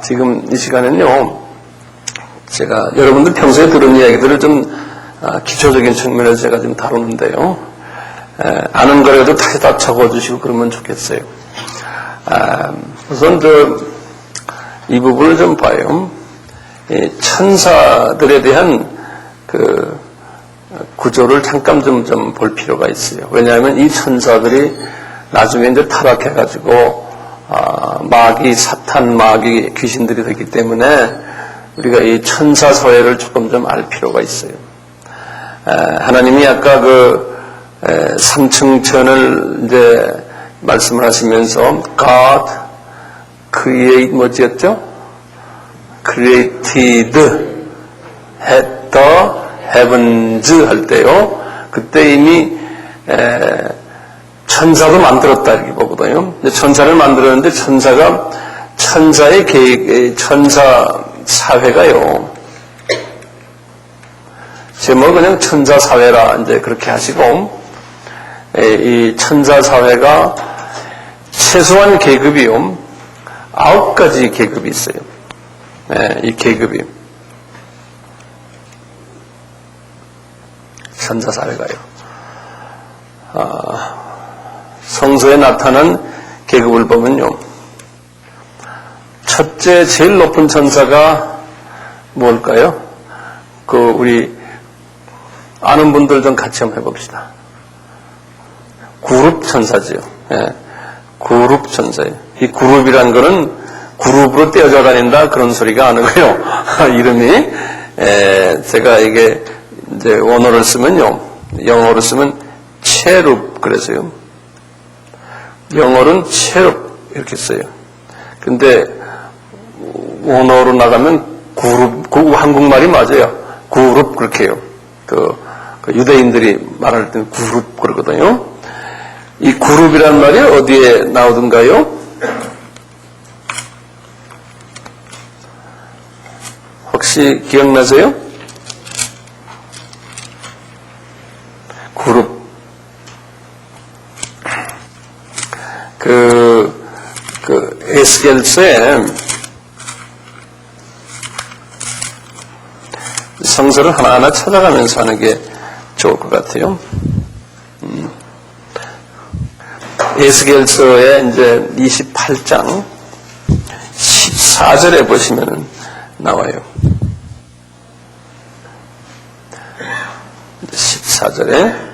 지금 이 시간에는요, 제가 여러분들 평소에 들은 이야기들을 좀 기초적인 측면에서 제가 좀 다루는데요. 아는 거라도 다시 다 적어주시고 그러면 좋겠어요. 우선 이 부분을 좀 봐요. 이 천사들에 대한 그 구조를 잠깐 좀 볼 필요가 있어요. 왜냐하면 이 천사들이 나중에 이제 타락해가지고 마귀, 사탄, 마귀, 귀신들이 되기 때문에 우리가 이 천사 사회를 조금 좀 알 필요가 있어요. 하나님이 아까 그 3층천을 이제 말씀을 하시면서 God create 뭐였죠? created had the heavens 할 때요. 그때 이미 천사도 만들었다 이렇게 보거든요. 천사를 만들었는데 천사의 계획, 천사 사회가요. 제목을 그냥 천사 사회라 이제 그렇게 하시고, 이 천사 사회가 최소한 계급이요. 9가지 계급이 있어요. 이 계급이. 천사 사회가요. 성서에 나타난 계급을 보면요. 첫째, 제일 높은 천사가 뭘까요? 우리 아는 분들 좀 같이 한번 해봅시다. 그룹 천사지요. 그룹 천사예요. 이 그룹이란 거는 그룹으로 떼어져 다닌다 그런 소리가 아니고요. 이름이 제가 이게 이제 원어를 쓰면요, 영어로 쓰면 체룹 그래서요. 영어로는 체룹 이렇게 써요. 근데 원어로 나가면 그룹, 한국말이 맞아요. 그룹 그렇게 해요. 그 유대인들이 말할 때는 그룹 그러거든요. 이 그룹이란 말이 어디에 나오던가요? 혹시 기억나세요? 그룹. 에스겔서에 성서를 하나하나 찾아가면서 하는 게 좋을 것 같아요. 에스겔서에 이제 28장 14절에 보시면은 나와요. 14절에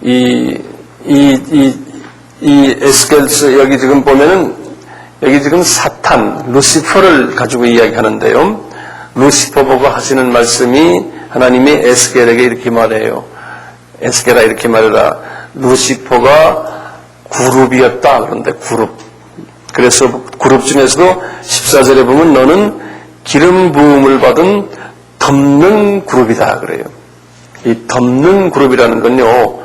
이 에스겔서 여기 지금 보면은 여기 지금 사탄, 루시퍼를 가지고 이야기하는데요. 루시퍼 보고 하시는 말씀이 하나님이 에스겔에게 이렇게 말해요. 에스겔아 이렇게 말해라. 루시퍼가 그룹이었다. 그런데 그룹. 그래서 그룹 중에서도 14절에 보면 너는 기름 부음을 받은 덮는 그룹이다. 그래요. 이 덮는 그룹이라는 건요.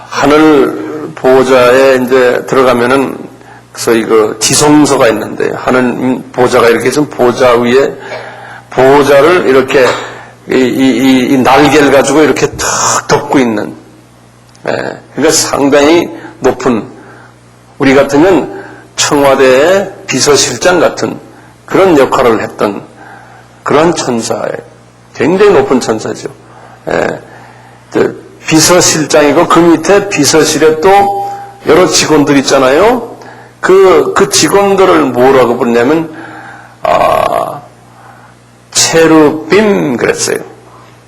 하늘 보좌에 이제 들어가면은 소위 지성소가 있는데 하늘 보좌가 이렇게 해서 보좌 위에 보좌를 이렇게 이 날개를 가지고 이렇게 탁 덮고 있는, 그러니까 상당히 높은, 우리 같으면 청와대의 비서실장 같은 그런 역할을 했던 그런 천사예요. 굉장히 높은 천사죠. 비서실장이고 그 밑에 비서실에 또 여러 직원들 있잖아요. 그 직원들을 뭐라고 부르냐면 체루빔 그랬어요.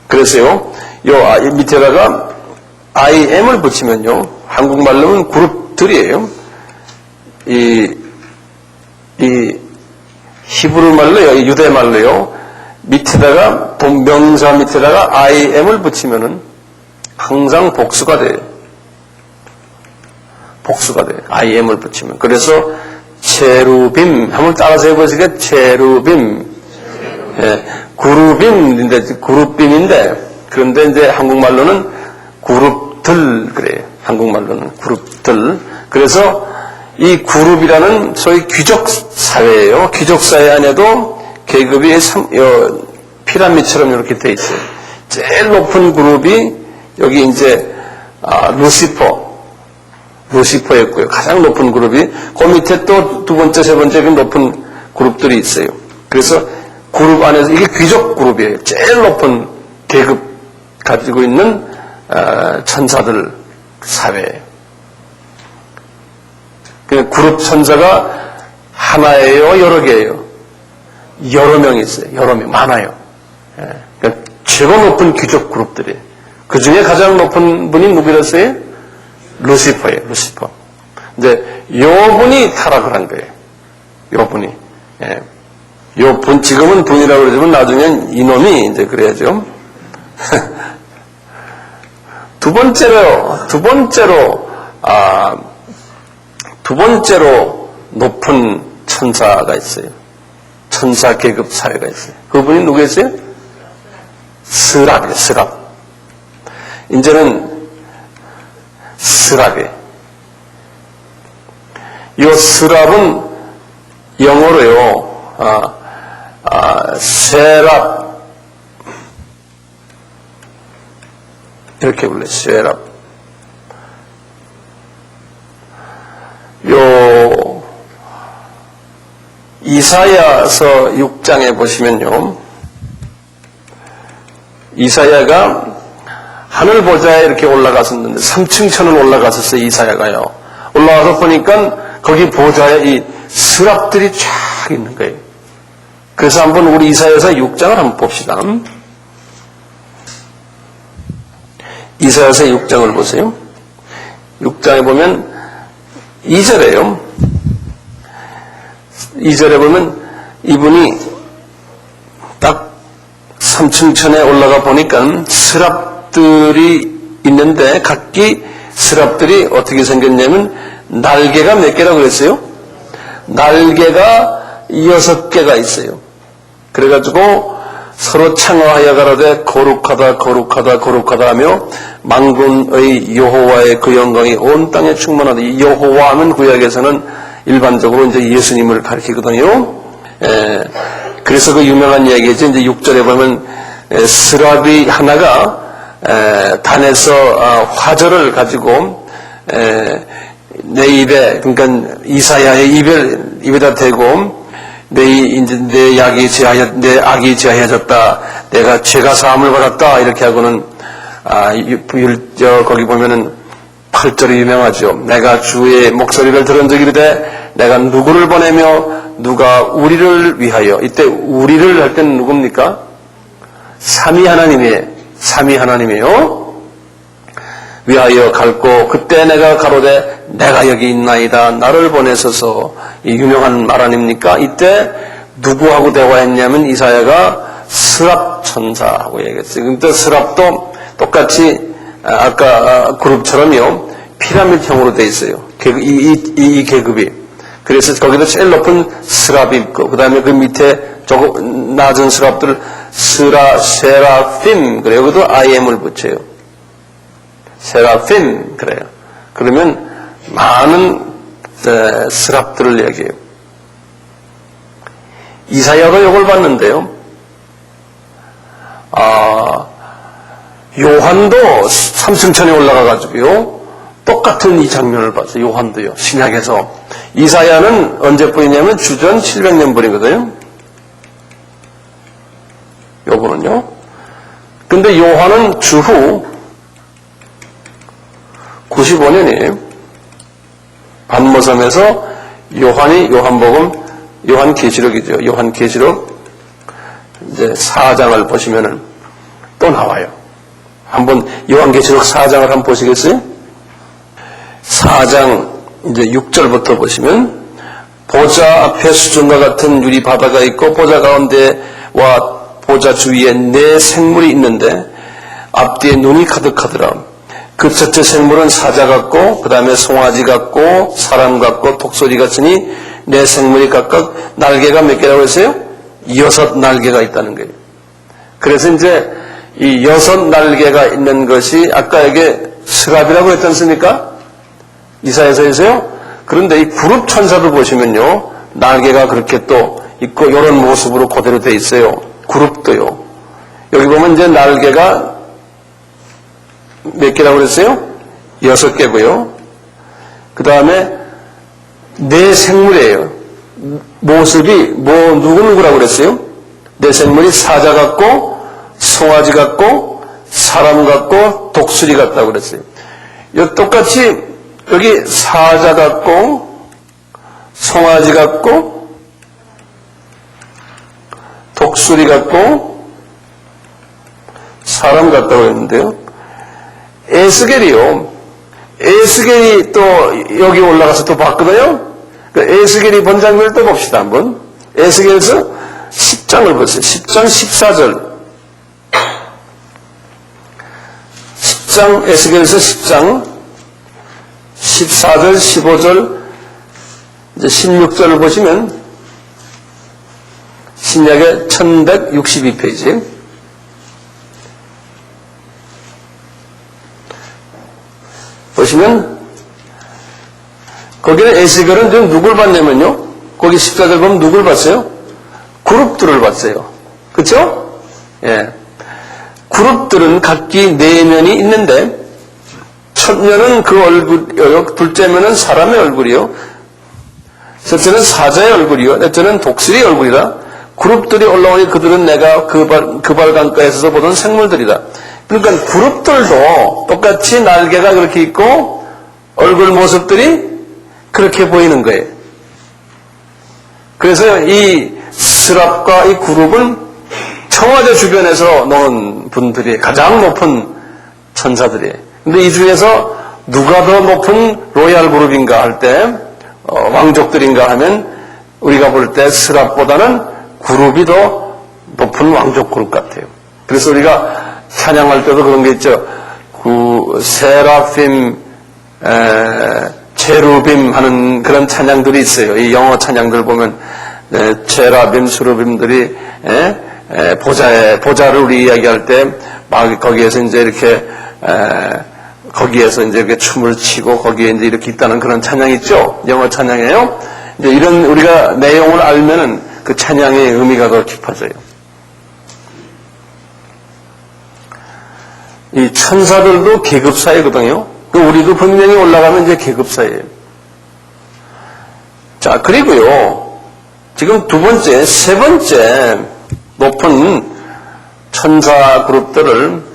그래서요, 요 밑에다가 IM을 붙이면요, 한국말로는 그룹들이에요. 이 히브리 말로요, 유대 말로요, 밑에다가 명사 밑에다가 IM을 붙이면은 항상 복수가 돼요. 복수가 돼요. IM을 붙이면. 그래서 체루빔 한번 따라서 해보시겠어요? 체루빔. 그룹빔인데 그룹빔인데 그런데 이제 한국말로는 그룹들 그래요. 한국말로는 그룹들. 그래서 이 그룹이라는 소위 귀족 사회예요. 귀족 사회 안에도 계급이 피라미드처럼 이렇게 돼 있어요. 제일 높은 그룹이 여기 이제 루시퍼 루시퍼였고요. 가장 높은 그룹이 그 밑에 또 두 번째, 세 번째 높은 그룹들이 있어요. 그래서 그룹 안에서 이게 귀족 그룹이에요. 제일 높은 계급 가지고 있는 천사들 사회예요. 그룹 천사가 하나예요, 여러 개예요? 여러 명이 있어요. 여러 명, 많아요. 그러니까 최고 높은 귀족 그룹들이에요. 그 중에 가장 높은 분이 누구였어요? 루시퍼예요, 루시퍼. 이제 요 분이 타락을 한 거예요. 요 분이. 요 분, 지금은 분이라고 그러지만 나중엔 이놈이 이제 그래야죠. 두 번째로 높은 천사가 있어요. 천사 계급 사회가 있어요. 그분이 누구였어요? 스랍이에요, 스랍. 이제는 스랍이에요. 이 스랍은 영어로요, 세랍. 이렇게 불러요, 세랍. 이사야서 6장에 보시면요, 이사야가 하늘 보좌에 이렇게 올라갔었는데 3층 천을 올라갔었어요. 이사야가요. 올라가서 보니까 거기 보좌에 이 스랍들이 쫙 있는 거예요. 그래서 한번 우리 이사야서 6장을 한번 봅시다. 이사야서 6장을 보세요. 6장에 보면 2절에요. 2절에 보면 이분이 딱 3층 천에 올라가 보니까 스랍들이 있는데 각기 스랍들이 어떻게 생겼냐면 날개가 몇 개라고 그랬어요? 날개가 6개가 있어요. 그래가지고 서로 창화하여 가라되 거룩하다 거룩하다 거룩하다 하며 만군의 여호와의 그 영광이 온 땅에 충만하다. 이 여호와는 구약에서는 일반적으로 이제 예수님을 가리키거든요. 그래서 그 유명한 이야기죠. 이제 6절에 보면 스랍이 하나가 단에서 화절을 가지고 내 입에, 그러니까 이사야의 입에다 대고 내 악이 제하여졌다. 내가 죄가 사함을 받았다. 이렇게 하고는 거기 보면은 8절이 유명하죠. 내가 주의 목소리를 들은 적이 이르되 내가 누구를 보내며 누가 우리를 위하여. 이때 우리를 할 때는 누굽니까? 삼위 하나님이에요. 위하여 갈고 그때 내가 가로되 내가 여기 있나이다. 나를 보내소서. 이 유명한 말 아닙니까? 이때 누구하고 대화했냐면 이사야가 스랍 천사하고 얘기했어요. 근데 스랍도 똑같이 아까 그룹처럼요 피라미드형으로 돼 있어요. 이 계급이. 그래서 거기도 제일 높은 스랍이 있고 그 다음에 그 밑에 조금 낮은 스랍들 세라핌 그래요. 여기도 IM을 붙여요. 세라핌 그래요. 그러면 많은 스랍들을 얘기해요. 이사야가 이걸 봤는데요. 요한도 3층천에 올라가가지고요. 똑같은 이 장면을 봤어요. 요한도요. 신약에서. 이사야는 언제 보이냐면 주전 700년 분이거든요. 요거는요. 근데 요한은 주후 95년이에요. 반모섬에서 요한계시록이죠. 요한계시록 이제 4장을 보시면은 또 나와요. 한번 요한계시록 4장을 한번 보시겠어요? 4장 이제 6절부터 보시면 보좌 앞에 수정과 같은 유리 바다가 있고 보좌 가운데와 보좌 주위에 네 생물이 있는데 앞뒤에 눈이 가득하더라. 그 첫째 생물은 사자 같고 그 다음에 송아지 같고 사람 같고 독소리 같으니 네 생물이 각각 날개가 몇 개라고 했어요? 6 날개가 있다는 거예요. 그래서 이제 이 6 날개가 있는 것이 아까 여기 스랍이라고 했지 않습니까? 이사야서에서요. 그런데 이 그룹 천사도 보시면요. 날개가 그렇게 또 있고 이런 모습으로 그대로 돼 있어요. 그룹도요. 여기 보면 이제 날개가 몇 개라고 그랬어요? 6개고요. 그 다음에 네 생물이에요. 모습이 누구누구라고 그랬어요? 네 생물이 사자 같고 송아지 같고 사람 같고 독수리 같다고 그랬어요. 똑같이 여기 사자 같고 송아지 같고 독수리 같고 사람 같다고 했는데요. 에스겔이요. 에스겔이 또 여기 올라가서 또 봤거든요. 그 에스겔이 본 장면을 또 봅시다 한번. 에스겔에서 10장을 보세요. 10장 14절. 10장 에스겔에서 10장 14절 15절 이제 16절을 보시면 신약의 1162페이지 보시면 거기는 에스겔은 지금 누굴 봤냐면요. 거기 14절 보면 누굴 봤어요? 그룹들을 봤어요. 그렇죠? 예. 그룹들은 각기 내면이 있는데 첫 면은 그 얼굴이요. 둘째 면은 사람의 얼굴이요. 셋째는 사자의 얼굴이요. 넷째는 독수리의 얼굴이다. 그룹들이 올라오니 그들은 내가 그발 강가에서 보던 생물들이다. 그러니까 그룹들도 똑같이 날개가 그렇게 있고 얼굴 모습들이 그렇게 보이는 거예요. 그래서 이 스랍과 이 그룹은 청와대 주변에서 노는 분들이 가장 높은 천사들이에요. 근데 이 중에서 누가 더 높은 로얄 그룹인가 할 때 왕족들인가 하면 우리가 볼 때 스랍보다는 그룹이 더 높은 왕족 그룹 같아요. 그래서 우리가 찬양할 때도 그런 게 있죠. 세라핌, 체루빔 하는 그런 찬양들이 있어요. 이 영어 찬양들 보면 체라빔, 수루빔들이 보좌를 우리 이야기할 때 막 거기에서 이제 이렇게 거기에서 이제 이렇게 춤을 추고 거기에 이제 이렇게 있다는 그런 찬양이 있죠. 영어 찬양이에요. 이제 이런 우리가 내용을 알면은 그 찬양의 의미가 더 깊어져요. 이 천사들도 계급사이거든요. 우리도 분명히 올라가면 이제 계급사예요. 자, 그리고요. 지금 세 번째 높은 천사 그룹들을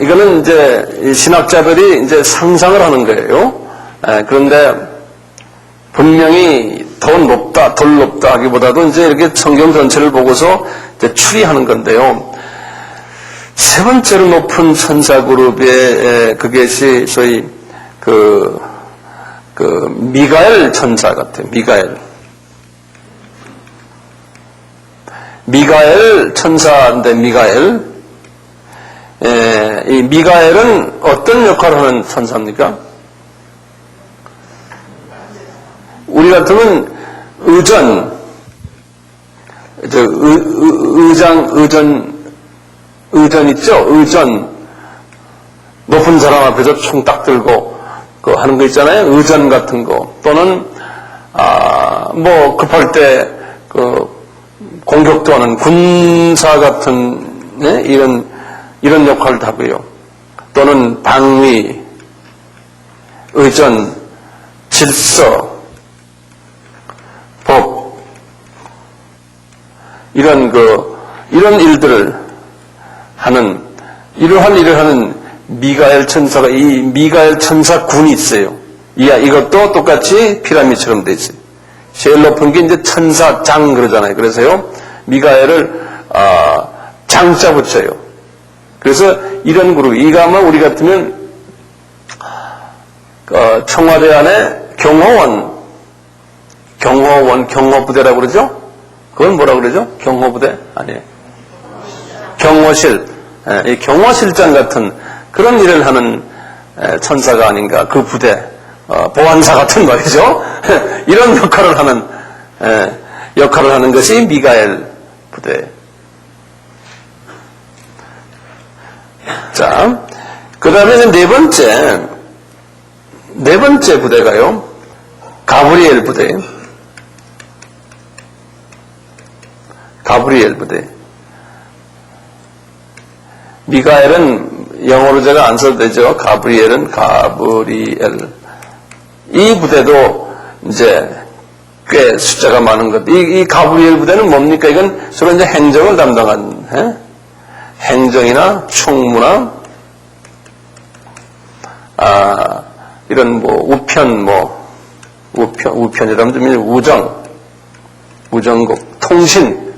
이거는 이제 신학자들이 이제 상상을 하는 거예요. 그런데 분명히 더 높다, 덜 높다 하기보다도 이제 이렇게 성경 전체를 보고서 이제 추리하는 건데요. 세 번째로 높은 천사 그룹의 그것이 소위 미가엘 천사 같아요. 미가엘 천사인데 이 미가엘은 어떤 역할을 하는 천사입니까? 우리 같으면 의전 있죠? 의전. 높은 사람 앞에서 총 딱 들고, 하는 거 있잖아요? 의전 같은 거. 또는, 급할 때, 공격도 하는 군사 같은, 네? 이런 역할을 하고요. 또는 방위, 의전, 질서, 법, 이런 일들을 이러한 일을 하는 미가엘 천사가, 이 미가엘 천사 군이 있어요. 이것도 똑같이 피라미드처럼 돼 있어요. 제일 높은 게 이제 천사장 그러잖아요. 그래서요, 미가엘을, 장자 붙여요. 그래서 이런 그룹, 이거 아마 우리 같으면, 청와대 안에 경호부대라고 그러죠? 그건 뭐라고 그러죠? 경호부대? 아니에요. 경호실, 이 경호실장 같은 그런 일을 하는 천사가 아닌가, 그 부대, 보안사 같은 말이죠. 이런 역할을 하는 것이 미가엘 부대. 자, 그 다음에 네 번째 부대가요, 가브리엘 부대. 미가엘은 영어로 제가 안 써도 되죠. 가브리엘. 이 부대도 이제 꽤 숫자가 많은 것. 이 가브리엘 부대는 뭡니까? 이건 서로 이제 행정을 담당한, 행정이나 총무나, 이런 우편이라면 좀 우정국, 통신,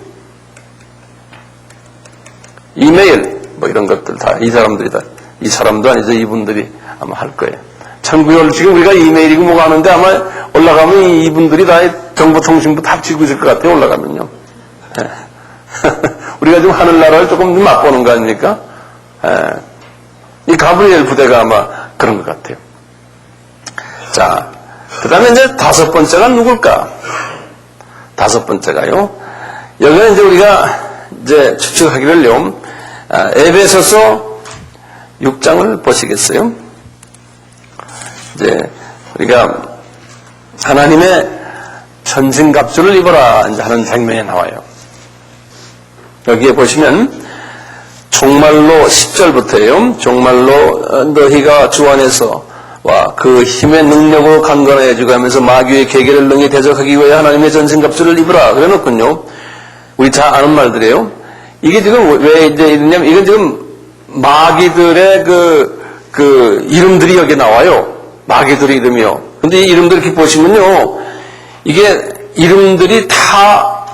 이메일, 이런 것들 다, 이 사람도 아니죠. 이분들이 아마 할 거예요. 참고로 지금 우리가 이메일이고 뭐가 하는데 아마 올라가면 이분들이 다 정보통신부 다 지고 있을 것 같아요. 올라가면요. 우리가 지금 하늘나라를 조금 맛보는 거 아닙니까? 이 가브리엘 부대가 아마 그런 것 같아요. 자, 그 다음에 이제 다섯 번째가 누굴까? 다섯 번째가요. 여기는 이제 우리가 이제 추측하기를요. 에베소서 6장을 보시겠어요? 이제 우리가 하나님의 전신갑주를 입어라 이제 하는 장면이 나와요. 여기에 보시면 종말로 10절부터예요. 종말로 너희가 주 안에서 와 그 힘의 능력으로 강건하여 주가면서 마귀의 계계를 능히 대적하기 위해 하나님의 전신갑주를 입으라 그래놓군요. 우리 다 아는 말들이에요. 이게 지금 왜 이제 이러냐면 이건 지금 마귀들의 그 이름들이 여기 나와요. 마귀들의 이름이요. 근데 이 이름들 이렇게 보시면요. 이게 이름들이 다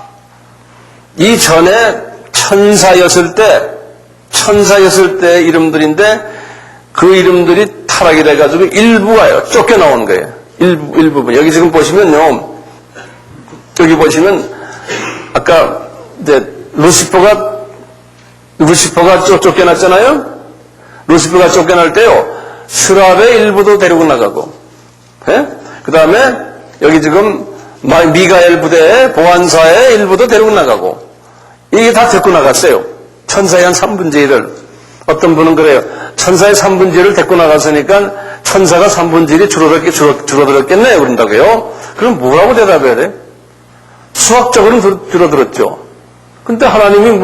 이전에 천사였을 때 이름들인데 그 이름들이 타락이 돼가지고 일부가요. 쫓겨나온 거예요. 일부분. 여기 지금 보시면요. 여기 보시면 아까 이제 루시퍼가 쫓겨났잖아요. 루시퍼가 쫓겨날 때요. 스랍의 일부도 데리고 나가고, 그 다음에 여기 지금 미가엘 부대의 보안사의 일부도 데리고 나가고, 이게 다 데리고 나갔어요. 천사의 한 3분의 1을. 어떤 분은 그래요. 천사의 3분의 1을 데리고 나갔으니까 천사가 3분의 1이 줄어들었겠네요. 그런다고요. 그럼 뭐라고 대답해야 돼? 수학적으로는 줄어들었죠. 근데 하나님이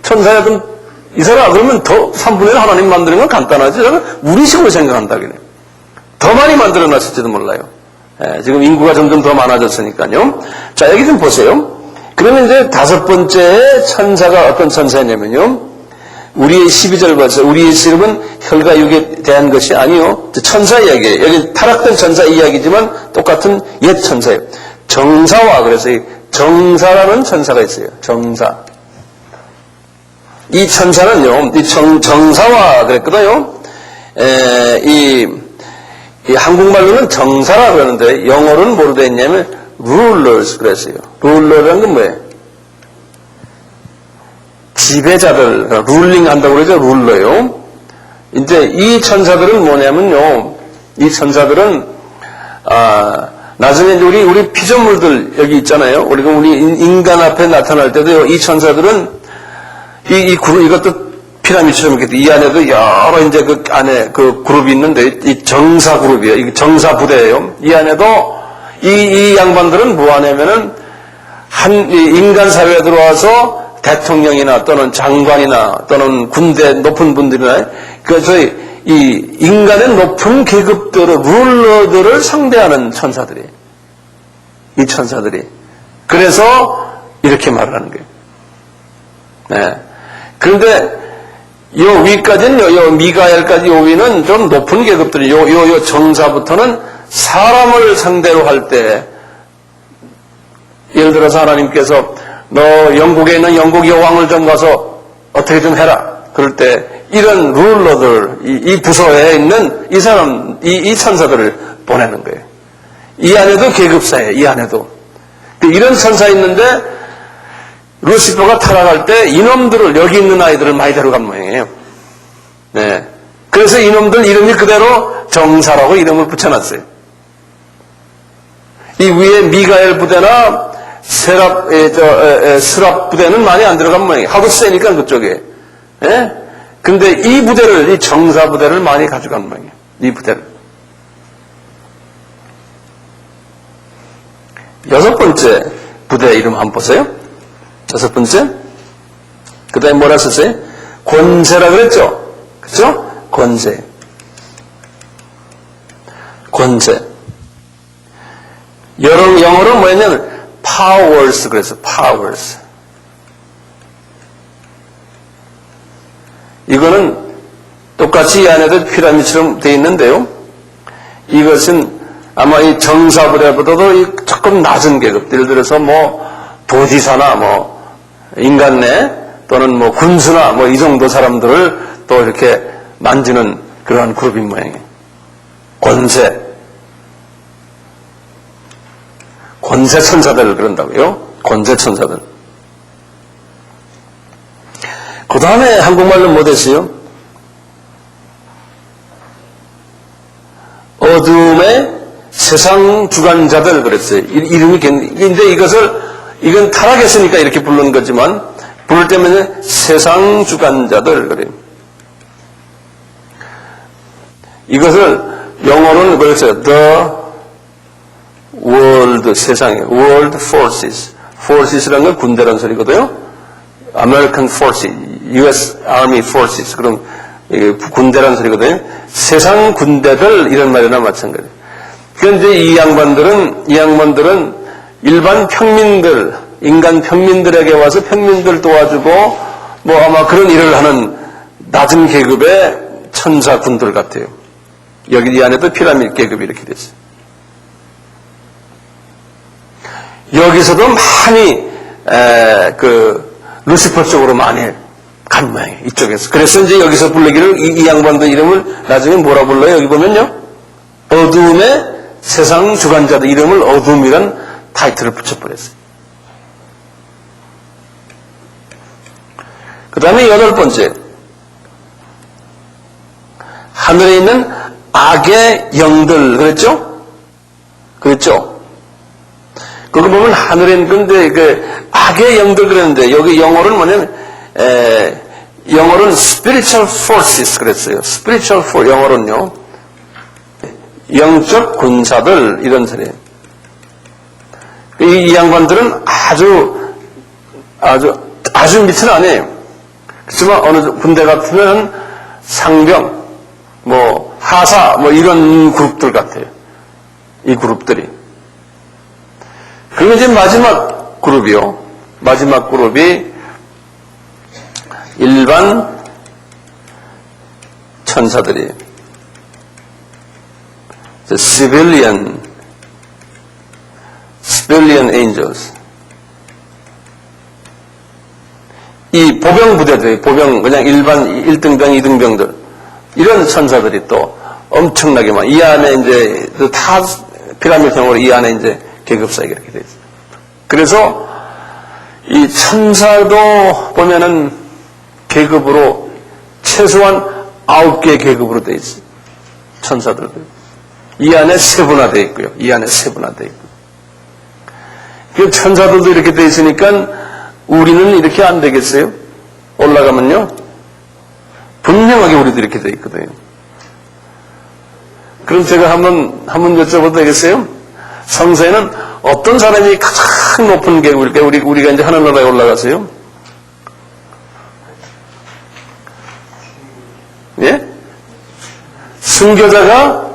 천사야 이사라 그러면 더 3분의 1 하나님 만드는 건 간단하지. 우리식으로 생각한다 그래요. 더 많이 만들어놨을지도 몰라요. 지금 인구가 점점 더 많아졌으니까요. 자, 여기 좀 보세요. 그러면 이제 다섯 번째 천사가 어떤 천사냐면요. 우리의 12절 봤어요. 우리의 이름은 혈과 육에 대한 것이 아니요. 천사 이야기예요. 여기 타락된 천사 이야기지만 똑같은 옛 천사예요. 정사와 그래서 이 정사라는 천사가 있어요. 정사. 이 천사는요, 이 정사와 그랬거든요. 이 한국말로는 정사라 그러는데 영어로는 뭐로 되어 있냐면 rulers 그랬어요. ruler라는 건 뭐예요? 지배자들, 룰링 한다고 그러죠. 룰러요. 이제 이 천사들은 뭐냐면요. 이 천사들은 나중에 우리 피조물들 여기 있잖아요. 우리 인간 앞에 나타날 때도 이 천사들은 이것도 피라미드처럼 이렇게 이 안에도 여러 이제 그 안에 그 그룹이 있는데 이 정사 그룹이에요. 이 정사 부대예요. 이 안에도 이 양반들은 뭐 하냐면은 인간 사회에 들어와서 대통령이나 또는 장관이나 또는 군대 높은 분들이나 그래서 이 인간의 높은 계급들의 룰러들을 상대하는 천사들이에요. 이 천사들이. 그래서 이렇게 말을 하는 거예요. 네. 그런데 요 위까지는 요 미가엘까지 요 위는 좀 높은 계급들이 요 정사부터는 사람을 상대로 할 때 예를 들어서 하나님께서 너 영국에 있는 영국 여왕을 좀 가서 어떻게 좀 해라. 그럴 때 이런 룰러들 이 부서에 있는 이 사람 이 천사들을 보내는 거예요. 이 안에도 계급사예요. 이 안에도 이런 천사 있는데 루시퍼가 타락할 때 이놈들을 여기 있는 아이들을 많이 데려간 모양이에요. 네. 그래서 이놈들 이름이 그대로 정사라고 이름을 붙여놨어요. 이 위에 미가엘 부대나 스랍 부대는 많이 안 들어간 모양이에요. 하도 세니까 그쪽에. 예? 근데 이 부대를, 이 정사 부대를 많이 가져간 모양이에요. 이 부대를. 여섯 번째 부대 이름 한번 보세요. 여섯 번째. 그 다음에 뭐라 썼어요? 권세라 그랬죠? 그쵸? 권세. 권세. 영어로 뭐냐면 powers 그래서 powers. 이거는 똑같이 이 안에도 피라미드처럼 되어 있는데요. 이것은 아마 이 정사부대보다도 조금 낮은 계급, 예를 들어서 뭐 도지사나 뭐 인간내 또는 뭐 군수나 뭐 이 정도 사람들을 또 이렇게 만지는 그러한 그룹인 모양이에요. 권세 천사들 그런다고요. 권세 천사들. 그 다음에 한국말로 뭐 됐어요? 어둠의 세상 주관자들 그랬어요. 이름이 근데 이건 타락했으니까 이렇게 부르는 거지만 부를 때면 세상 주관자들 그래요. 이것을 영어로는 그랬어요. The world 세상에 world forces. forces라는 건 군대라는 소리거든요. American forces, U.S. Army forces 그럼 군대라는 소리거든요. 세상 군대들 이런 말이나 마찬가지예요. 그런데 이 양반들은 일반 평민들, 인간 평민들에게 와서 평민들 도와주고 뭐 아마 그런 일을 하는 낮은 계급의 천사 군들 같아요. 여기 이 안에도 피라미드 계급이 이렇게 됐어요. 여기서도 많이 루시퍼 쪽으로 많이 간 모양이에요. 이쪽에서. 그래서 이제 여기서 불러기를 이 양반들 이름을 나중에 뭐라 불러요? 여기 보면요. 어둠의 세상 주관자들 이름을 어둠이란 타이틀을 붙여버렸어요. 그 다음에 8번째. 하늘에 있는 악의 영들 그랬죠? 그랬죠? 거기 보면 하늘엔 근데 악의 영들 그랬는데 여기 영어로는 뭐냐면 영어로는 spiritual forces 그랬어요. spiritual force 영어로는요. 영적 군사들 이런 소리예요. 이 양반들은 아주 밑은 아니에요. 그렇지만 어느 군대 같으면 상병, 뭐 하사, 뭐 이런 그룹들 같아요. 이 그룹들이. 그리고 이제 마지막 그룹이요. 마지막 그룹이 일반 천사들이에요. civilian angels. 이 보병 부대들, 그냥 일반 1등병, 2등병들, 이런 천사들이 또 엄청나게 많아. 이 안에 이제, 다 피라미드형으로 이 안에 이제 계급사가 이렇게 되어 있어요. 그래서 이 천사도 보면은 계급으로 최소한 9개 계급으로 되어 있어요. 천사들도. 이 안에 세분화되어 있고요. 이 안에 세분화되어 있고요. 그 천사들도 이렇게 되어 있으니까 우리는 이렇게 안 되겠어요? 올라가면요. 분명하게 우리도 이렇게 되어 있거든요. 그럼 제가 한번 여쭤봐도 되겠어요? 성서에는 어떤 사람이 가장 높은 계급일까요? 우리가 이제 하늘나라에 올라가서요? 예? 순교자가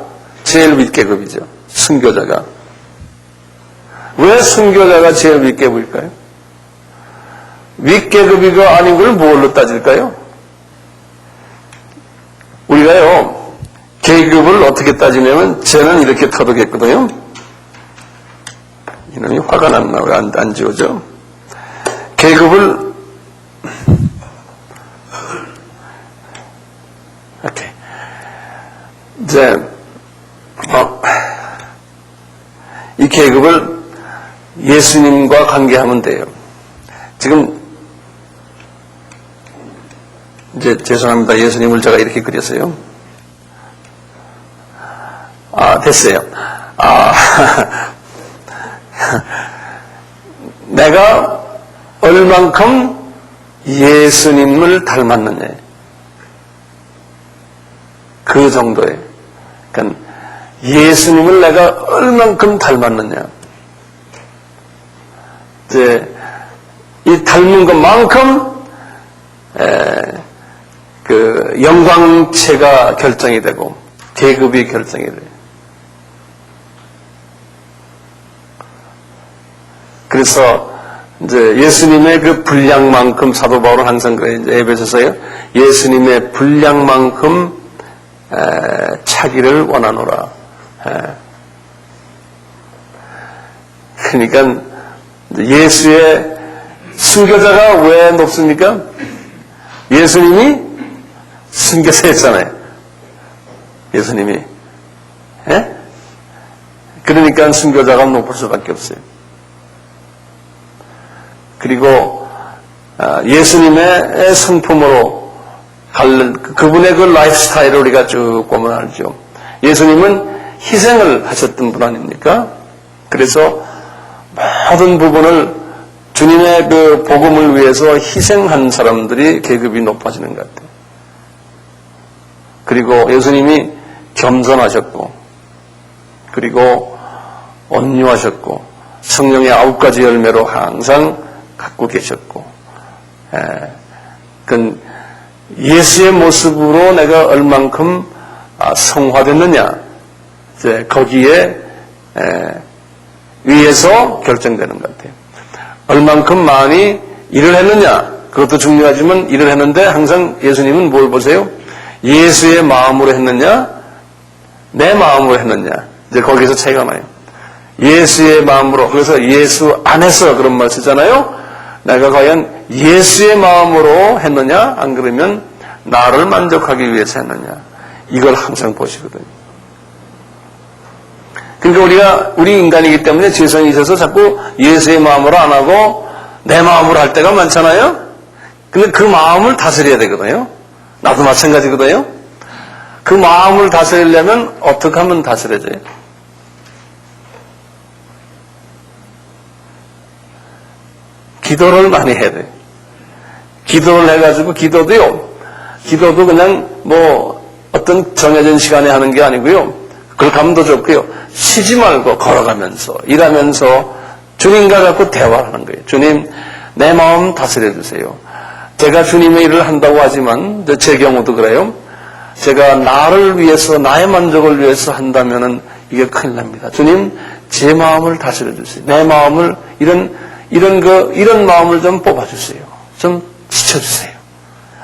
제일 윗계급이죠. 순교자가. 왜 순교자가 제일 윗계급일까요? 윗계급이가 아닌 걸 뭘로 따질까요? 우리가요, 계급을 어떻게 따지냐면, 쟤는 이렇게 터득했거든요. 이놈이 화가 났나, 왜 안 지워져? 계급을, 오케이. 이제, 이 계급을 예수님과 관계하면 돼요. 지금, 이제 죄송합니다. 예수님을 제가 이렇게 그렸어요. 됐어요. 내가 얼만큼 예수님을 닮았느냐. 그 정도에. 그러니까 예수님을 내가 얼만큼 닮았느냐. 이제 이 닮은 것만큼 그 영광체가 결정이 되고 계급이 결정이 돼요. 그래서 이제 예수님의 그 분량만큼 사도 바울은 항상 그래 이제 에베소서에 예수님의 분량만큼 차기를 원하노라. 그러니까 예수의 순교자가 왜 높습니까? 예수님이 순교자 했잖아요. 예수님이. 그러니까 순교자가 높을 수밖에 없어요. 그리고 예수님의 성품으로 그분의 그 라이프 스타일을 우리가 쭉 보면 알죠. 예수님은 희생을 하셨던 분 아닙니까? 그래서 모든 부분을 주님의 그 복음을 위해서 희생한 사람들이 계급이 높아지는 것 같아요. 그리고 예수님이 겸손하셨고, 그리고 온유하셨고, 성령의 9가지 열매로 항상 갖고 계셨고, 그 예수의 모습으로 내가 얼만큼 성화됐느냐, 이제 거기에 위에서 결정되는 것 같아요. 얼만큼 많이 일을 했느냐, 그것도 중요하지만 일을 했는데 항상 예수님은 뭘 보세요? 예수의 마음으로 했느냐, 내 마음으로 했느냐, 이제 거기서 차이가 나요. 예수의 마음으로, 그래서 예수 안에서 그런 말 쓰잖아요. 내가 과연 예수의 마음으로 했느냐, 안 그러면 나를 만족하기 위해서 했느냐, 이걸 항상 보시거든요. 그러니까 우리 인간이기 때문에 죄성이 있어서 자꾸 예수의 마음으로 안 하고 내 마음으로 할 때가 많잖아요. 근데 그 마음을 다스려야 되거든요. 나도 마찬가지거든요. 그 마음을 다스리려면 어떻게 하면 다스려져요? 기도를 많이 해야 돼요. 기도를 해가지고 기도도 그냥 뭐 어떤 정해진 시간에 하는 게 아니고요. 그걸 감도 좋고요. 쉬지 말고 걸어가면서 일하면서 주님과 갖고 대화를 하는 거예요. 주님, 내 마음 다스려 주세요. 제가 주님의 일을 한다고 하지만 제 경우도 그래요. 제가 나를 위해서, 나의 만족을 위해서 한다면은 이게 큰일 납니다. 주님, 제 마음을 다스려 주세요. 내 마음을 이런 마음을 좀 뽑아주세요. 좀 지켜주세요.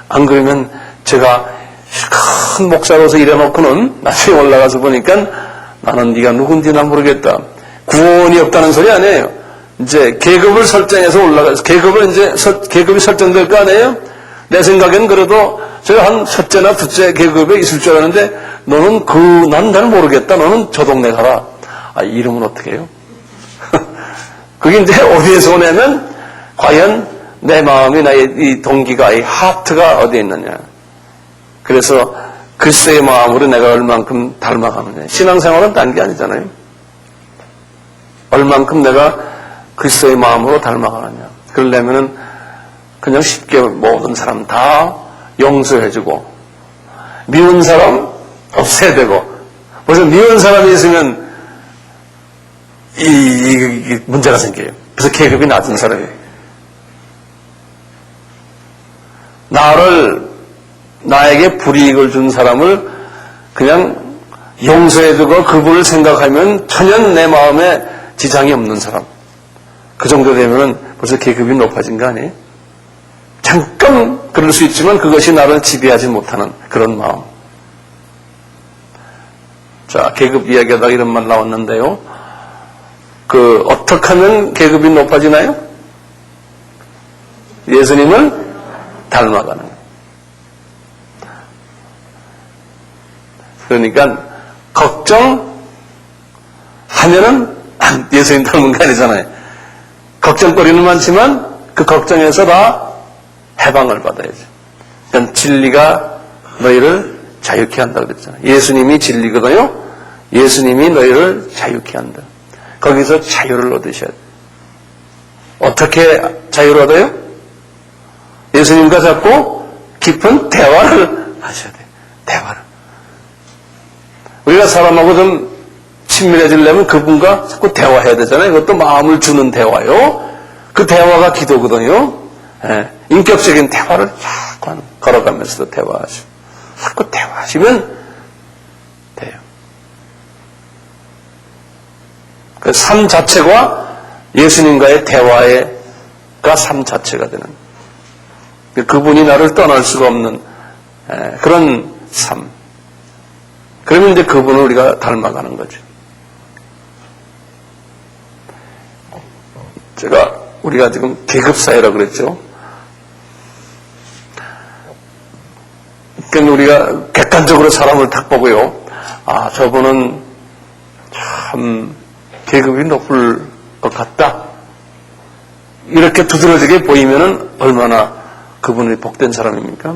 안 그러면 제가 큰 목사로서 일해놓고는 나중에 올라가서 보니까 나는 네가 누군지 난 모르겠다. 구원이 없다는 소리 아니에요. 이제 계급을 설정해서 올라가서 계급이 설정될 거 아니에요? 내 생각엔 그래도 제가 한 첫째나 둘째 계급에 있을 줄 알았는데 너는 난 잘 모르겠다. 너는 저 동네 가라. 이름은 어떻게 해요? 그게 이제 어디에서 오냐면 과연 내 마음이 나의 이 동기가 이 하트가 어디에 있느냐. 그래서 그리스도의 마음으로 내가 얼만큼 닮아가느냐. 신앙생활은 딴 게 아니잖아요. 얼만큼 내가 그리스도의 마음으로 닮아가느냐. 그러려면은 그냥 쉽게 모든 사람 다 용서해주고 미운 사람 없애야 되고 그래서 미운 사람이 있으면 이 문제가 생겨요. 그래서 계급이 낮은 사람이에요. 나에게 불이익을 준 사람을 그냥 용서해주고 그분을 생각하면 전혀 내 마음에 지장이 없는 사람. 그 정도 되면은 벌써 계급이 높아진 거 아니에요? 잠깐 그럴 수 있지만 그것이 나를 지배하지 못하는 그런 마음. 자, 계급 이야기하다가 이런 말 나왔는데요. 어떻게 하면 계급이 높아지나요? 예수님을 닮아가는 거예요. 그러니까 걱정하면은 예수님 닮은 거 아니잖아요. 걱정거리는 많지만 그 걱정에서 다 해방을 받아야죠. 그러니까 진리가 너희를 자유케 한다 그랬잖아요. 예수님이 진리거든요. 예수님이 너희를 자유케 한다. 거기서 자유를 얻으셔야 돼요. 어떻게 자유를 얻어요? 예수님과 자꾸 깊은 대화를 하셔야 돼요. 대화를. 우리가 사람하고 좀 친밀해지려면 그분과 자꾸 대화해야 되잖아요. 그것도 마음을 주는 대화요. 그 대화가 기도거든요. 인격적인 대화를 자꾸 걸어가면서도 대화하시고 자꾸 대화하시면 돼요. 그 삶 자체가 예수님과의 대화가 삶 자체가 되는, 그분이 나를 떠날 수가 없는 그런 삶. 그러면 이제 그분을 우리가 닮아가는 거죠. 우리가 지금 계급사회라고 그랬죠. 그러니까 우리가 객관적으로 사람을 딱 보고요. 아, 저분은 참 계급이 높을 것 같다. 이렇게 두드러지게 보이면은 얼마나 그분이 복된 사람입니까?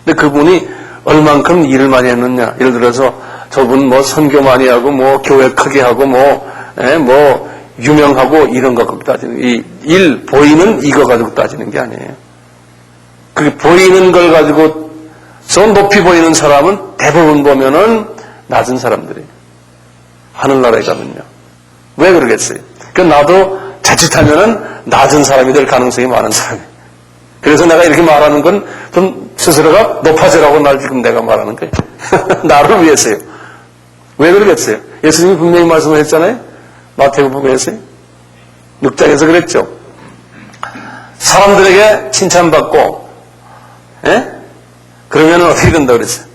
근데 그분이 얼만큼 일을 많이 했느냐. 예를 들어서 저분 뭐 선교 많이 하고 뭐 교회 크게 하고 뭐 유명하고 이런 거 갖고 따지는, 일 보이는 이거 가지고 따지는 게 아니에요. 그게 보이는 걸 가지고 저 높이 보이는 사람은 대부분 보면은 낮은 사람들이에요. 하늘나라에 가면요. 왜 그러겠어요? 나도 자칫하면은 낮은 사람이 될 가능성이 많은 사람이에요. 그래서 내가 이렇게 말하는 건 좀 스스로가 높아지라고 날 지금 내가 말하는 거예요. 나를 위해서요. 왜 그러겠어요? 예수님이 분명히 말씀을 했잖아요. 마태복음에서요. 6장에서 그랬죠. 사람들에게 칭찬받고, 그러면 어떻게 된다고 그랬어요?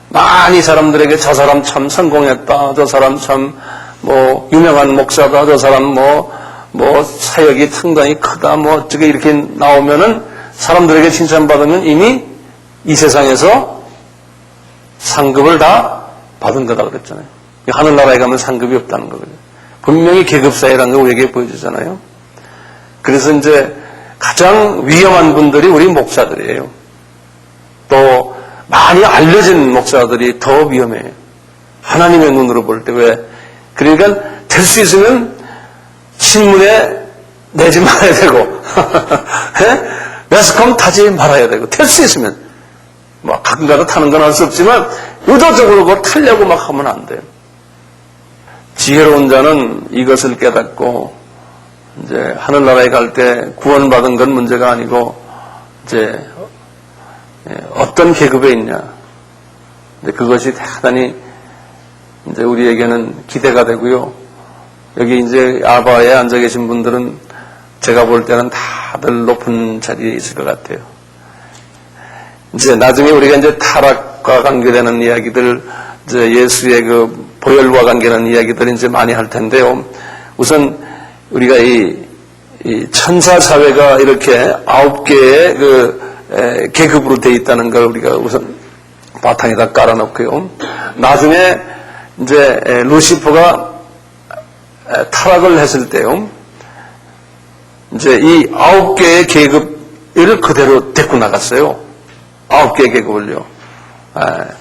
많이 사람들에게 저 사람 참 성공했다, 저 사람 참 유명한 목사다, 저 사람 사역이 상당히 크다, 어쩌게 이렇게 나오면은 사람들에게 칭찬받으면 이미 이 세상에서 상급을 다 받은 거다 그랬잖아요. 하늘나라에 가면 상급이 없다는 거거든요. 분명히 계급사회라는 걸 우리에게 보여주잖아요. 그래서 이제 가장 위험한 분들이 우리 목사들이에요. 또 많이 알려진 목사들이 더 위험해요. 하나님의 눈으로 볼 때. 왜? 그러니까 될 수 있으면 신문에 내지 말아야 되고 매스컴 타지 말아야 되고, 될 수 있으면 가끔가다 타는 건 할 수 없지만 의도적으로 그걸 타려고 막 하면 안 돼요. 지혜로운 자는 이것을 깨닫고 이제 하늘나라에 갈 때 구원받은 건 문제가 아니고 이제 어떤 계급에 있냐, 그것이 대단히 이제 우리에게는 기대가 되고요. 여기 이제 아바에 앉아 계신 분들은 제가 볼 때는 다들 높은 자리에 있을 것 같아요. 이제 나중에 우리가 이제 타락과 관계되는 이야기들, 이제 예수의 그 보혈과 관계되는 이야기들 이제 많이 할 텐데요. 우선 우리가 이 천사 사회가 이렇게 9개의 그 계급으로 되어 있다는 걸 우리가 우선 바탕에다 깔아놓고요. 나중에 이제 루시퍼가 타락을 했을 때요. 이제 이 9개의 계급을 그대로 데리고 나갔어요. 9개의 계급을요.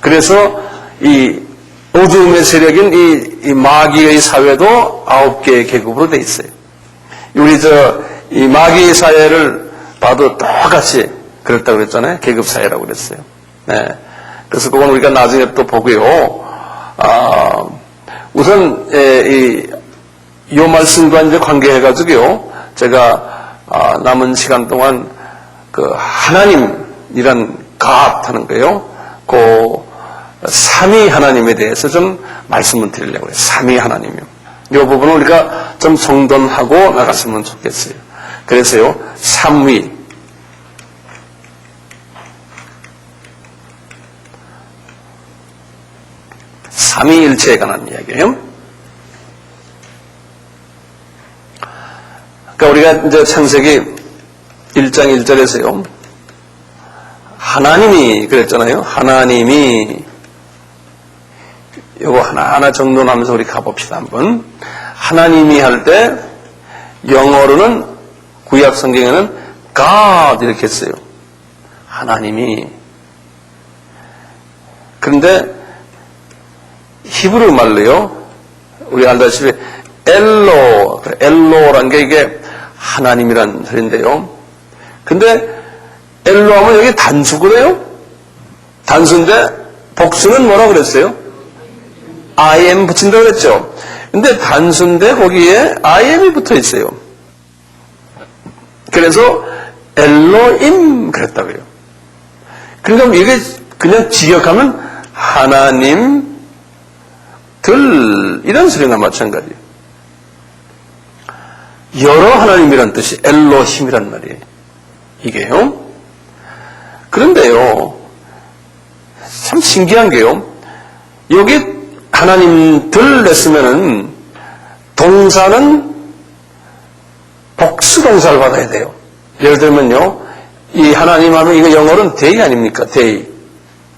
그래서 이 어두움의 세력인 이 마귀의 사회도 9개의 계급으로 돼 있어요. 우리 이 마귀의 사회를 봐도 똑같이 그랬다고 그랬잖아요. 계급 사회라고 그랬어요. 그래서 그건 우리가 나중에 또 보고요. 우선 이 말씀과 이제 관계해가지고요. 제가 남은 시간 동안 그 하나님이란 God 하는 거예요. 그 삼위 하나님에 대해서 좀 말씀을 드리려고 해요. 삼위 하나님이요. 이 부분을 우리가 좀 정돈하고 나갔으면 좋겠어요. 그래서요, 삼위. 삼위일체에 관한 이야기예요. 그러니까 우리가 이제 창세기 1장 1절에서요. 하나님이 그랬잖아요. 하나님이 이거 하나하나 정돈하면서 우리 가봅시다 한번. 하나님이 할 때 영어로는 구약 성경에는 God 이렇게 했어요. 하나님이. 그런데 히브리 말로요. 우리 알다시피 엘로라는 게 이게 하나님이란 소리인데요. 근데 엘로 하면 여기 단수구래요. 단수인데 복수는 뭐라고 그랬어요? I am 붙인다고 그랬죠. 근데 단수인데 거기에 I am이 붙어 있어요. 그래서 엘로임 그랬다고요. 그러니까 이게 그냥 직역하면 하나님들 이런 소리나 마찬가지예요. 여러 하나님이란 뜻이 엘로힘이란 말이에요. 이게요. 그런데요, 참 신기한 게요, 여기 하나님들 냈으면은 동사는 복수동사를 받아야 돼요. 예를 들면요, 이 하나님 하면 이거 영어로는 they 아닙니까? they.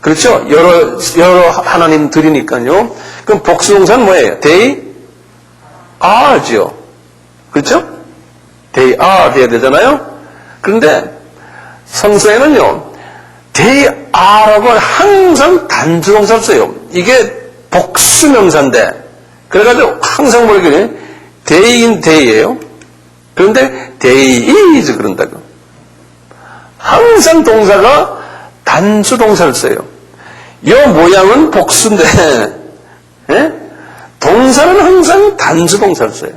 그렇죠? 여러 하나님들이니까요. 그럼 복수동사는 뭐예요? they are죠. 그렇죠? they are 돼야 되잖아요? 그런데 성서에는요, they are라고 항상 단수동사를 써요. 이게 복수명사인데, 그래가지고 항상 모르겠네, they인 they예요. 그런데 they is 그런다고. 항상 동사가 단수동사를 써요. 이 모양은 복수인데, 예? 동사는 항상 단수동사를 써요.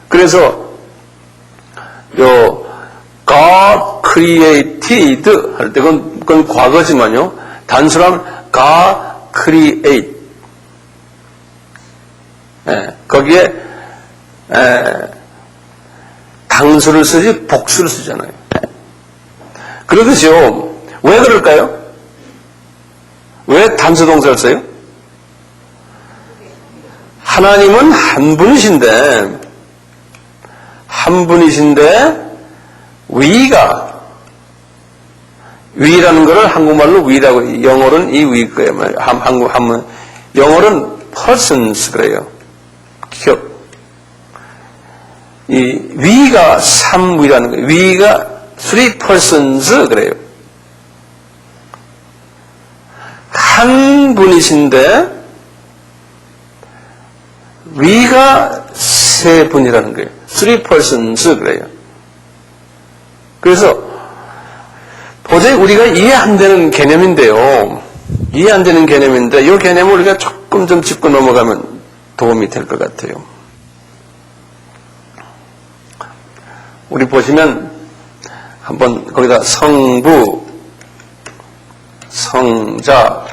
그래서 요 God created 할 때 그건 과거지만요. 단수란 God create. 예, 거기에 당수를 쓰지 복수를 쓰잖아요. 그러듯이요. 왜 그럴까요? 왜 단수동사를 써요? 하나님은 한 분이신데 위라는 것을 한국말로 위라고, 영어로는 이 위 거예요. 영어로는 persons 그래요. 이 위가 3위라는 거예요. 위가 3 persons 그래요. 한 분이신데 위가 3분이라는 거예요. 3 persons 그래요. 그래서 도저히 우리가 이해 안 되는 개념인데요. 이해 안 되는 개념인데 이 개념을 우리가 조금 좀 짚고 넘어가면 도움이 될 것 같아요. 우리 보시면 한번 거기다 성부, 성자,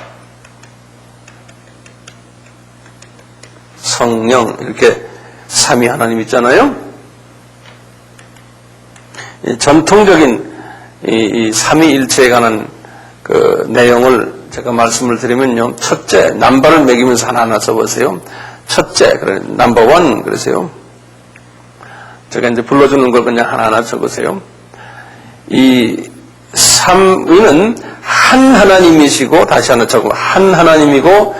성령 이렇게 삼위 하나님 있잖아요. 전통적인 이 삼위일체에 관한 그 내용을 제가 말씀을 드리면요. 첫째, 남발을 매기면서 하나하나 써보세요. 첫째, 그래, 넘버 원, 그러세요. 제가 이제 불러주는 걸 그냥 하나하나 적으세요. 이 삼위는 한 하나님이시고, 다시 하나 적으면 한 하나님이고,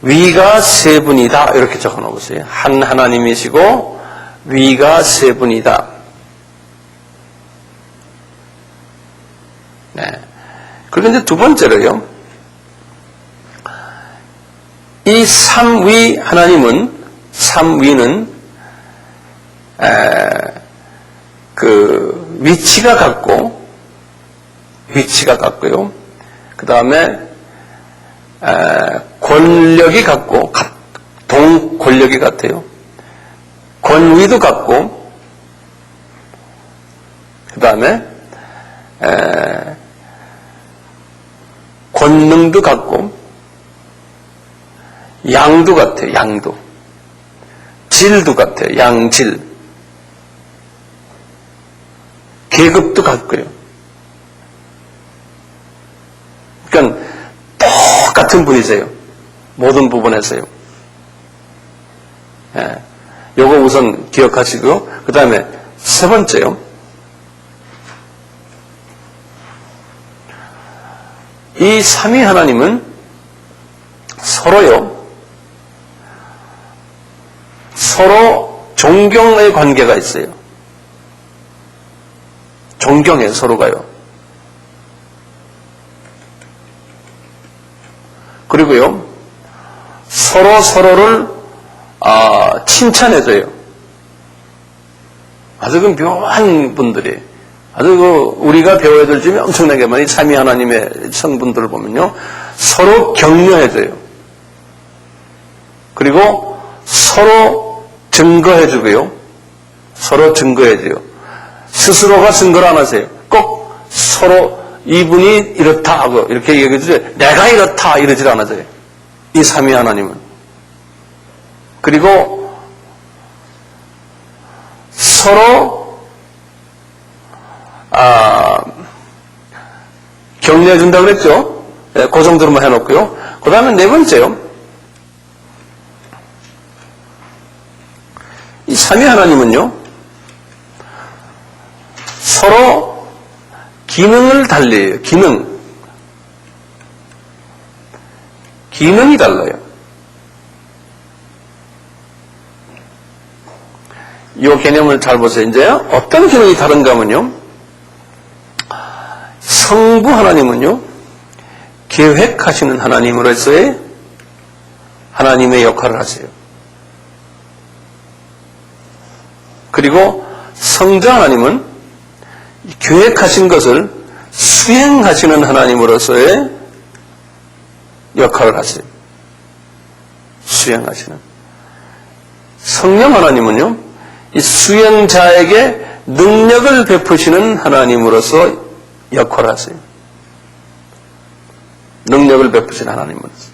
위가 3분이다. 이렇게 적어 놓으세요. 한 하나님이시고, 위가 3분이다. 네. 그리고 이제 두 번째로요. 이 삼위 하나님은, 삼위는, 그, 위치가 같고요. 그 다음에, 권력이 같고, 동권력이 같아요. 권위도 같고, 그 다음에, 권능도 같고, 양도 같아요, 양도. 질도 같아요, 양질. 계급도 같고요. 그러니까 똑같은 분이세요. 모든 부분에서요. 예. 요거 우선 기억하시고, 그 다음에 세 번째요. 이 삼위 하나님은 서로 존경의 관계가 있어요. 존경해요, 서로가요. 그리고요, 서로를 칭찬해줘요. 아주 그 묘한 분들이, 아주 그 우리가 배워야 될 점이 엄청나게 많이 삼위 하나님의 성분들을 보면요, 서로 격려해줘요. 그리고 서로 증거해주고요. 서로 증거해줘요. 스스로가 증거를 안 하세요. 꼭 서로 이분이 이렇다 하고 이렇게 얘기해주세요. 내가 이렇다 이러질 않아요. 이 삼위 하나님은. 그리고 서로 격려해 준다고 그랬죠. 네, 그 정도로만 해놓고요. 그 다음에 네 번째요. 이 삼위 하나님은요, 서로 기능을 달리해요. 기능이 달라요. 이 개념을 잘 보세요. 이제 어떤 기능이 다른가 하면요, 성부 하나님은요, 계획하시는 하나님으로서의 하나님의 역할을 하세요. 그리고 성자 하나님은 계획하신 것을 수행하시는 하나님으로서의 역할을 하세요. 수행하시는. 성령 하나님은요, 이 수행자에게 능력을 베푸시는 하나님으로서 역할을 하세요. 능력을 베푸시는 하나님으로서.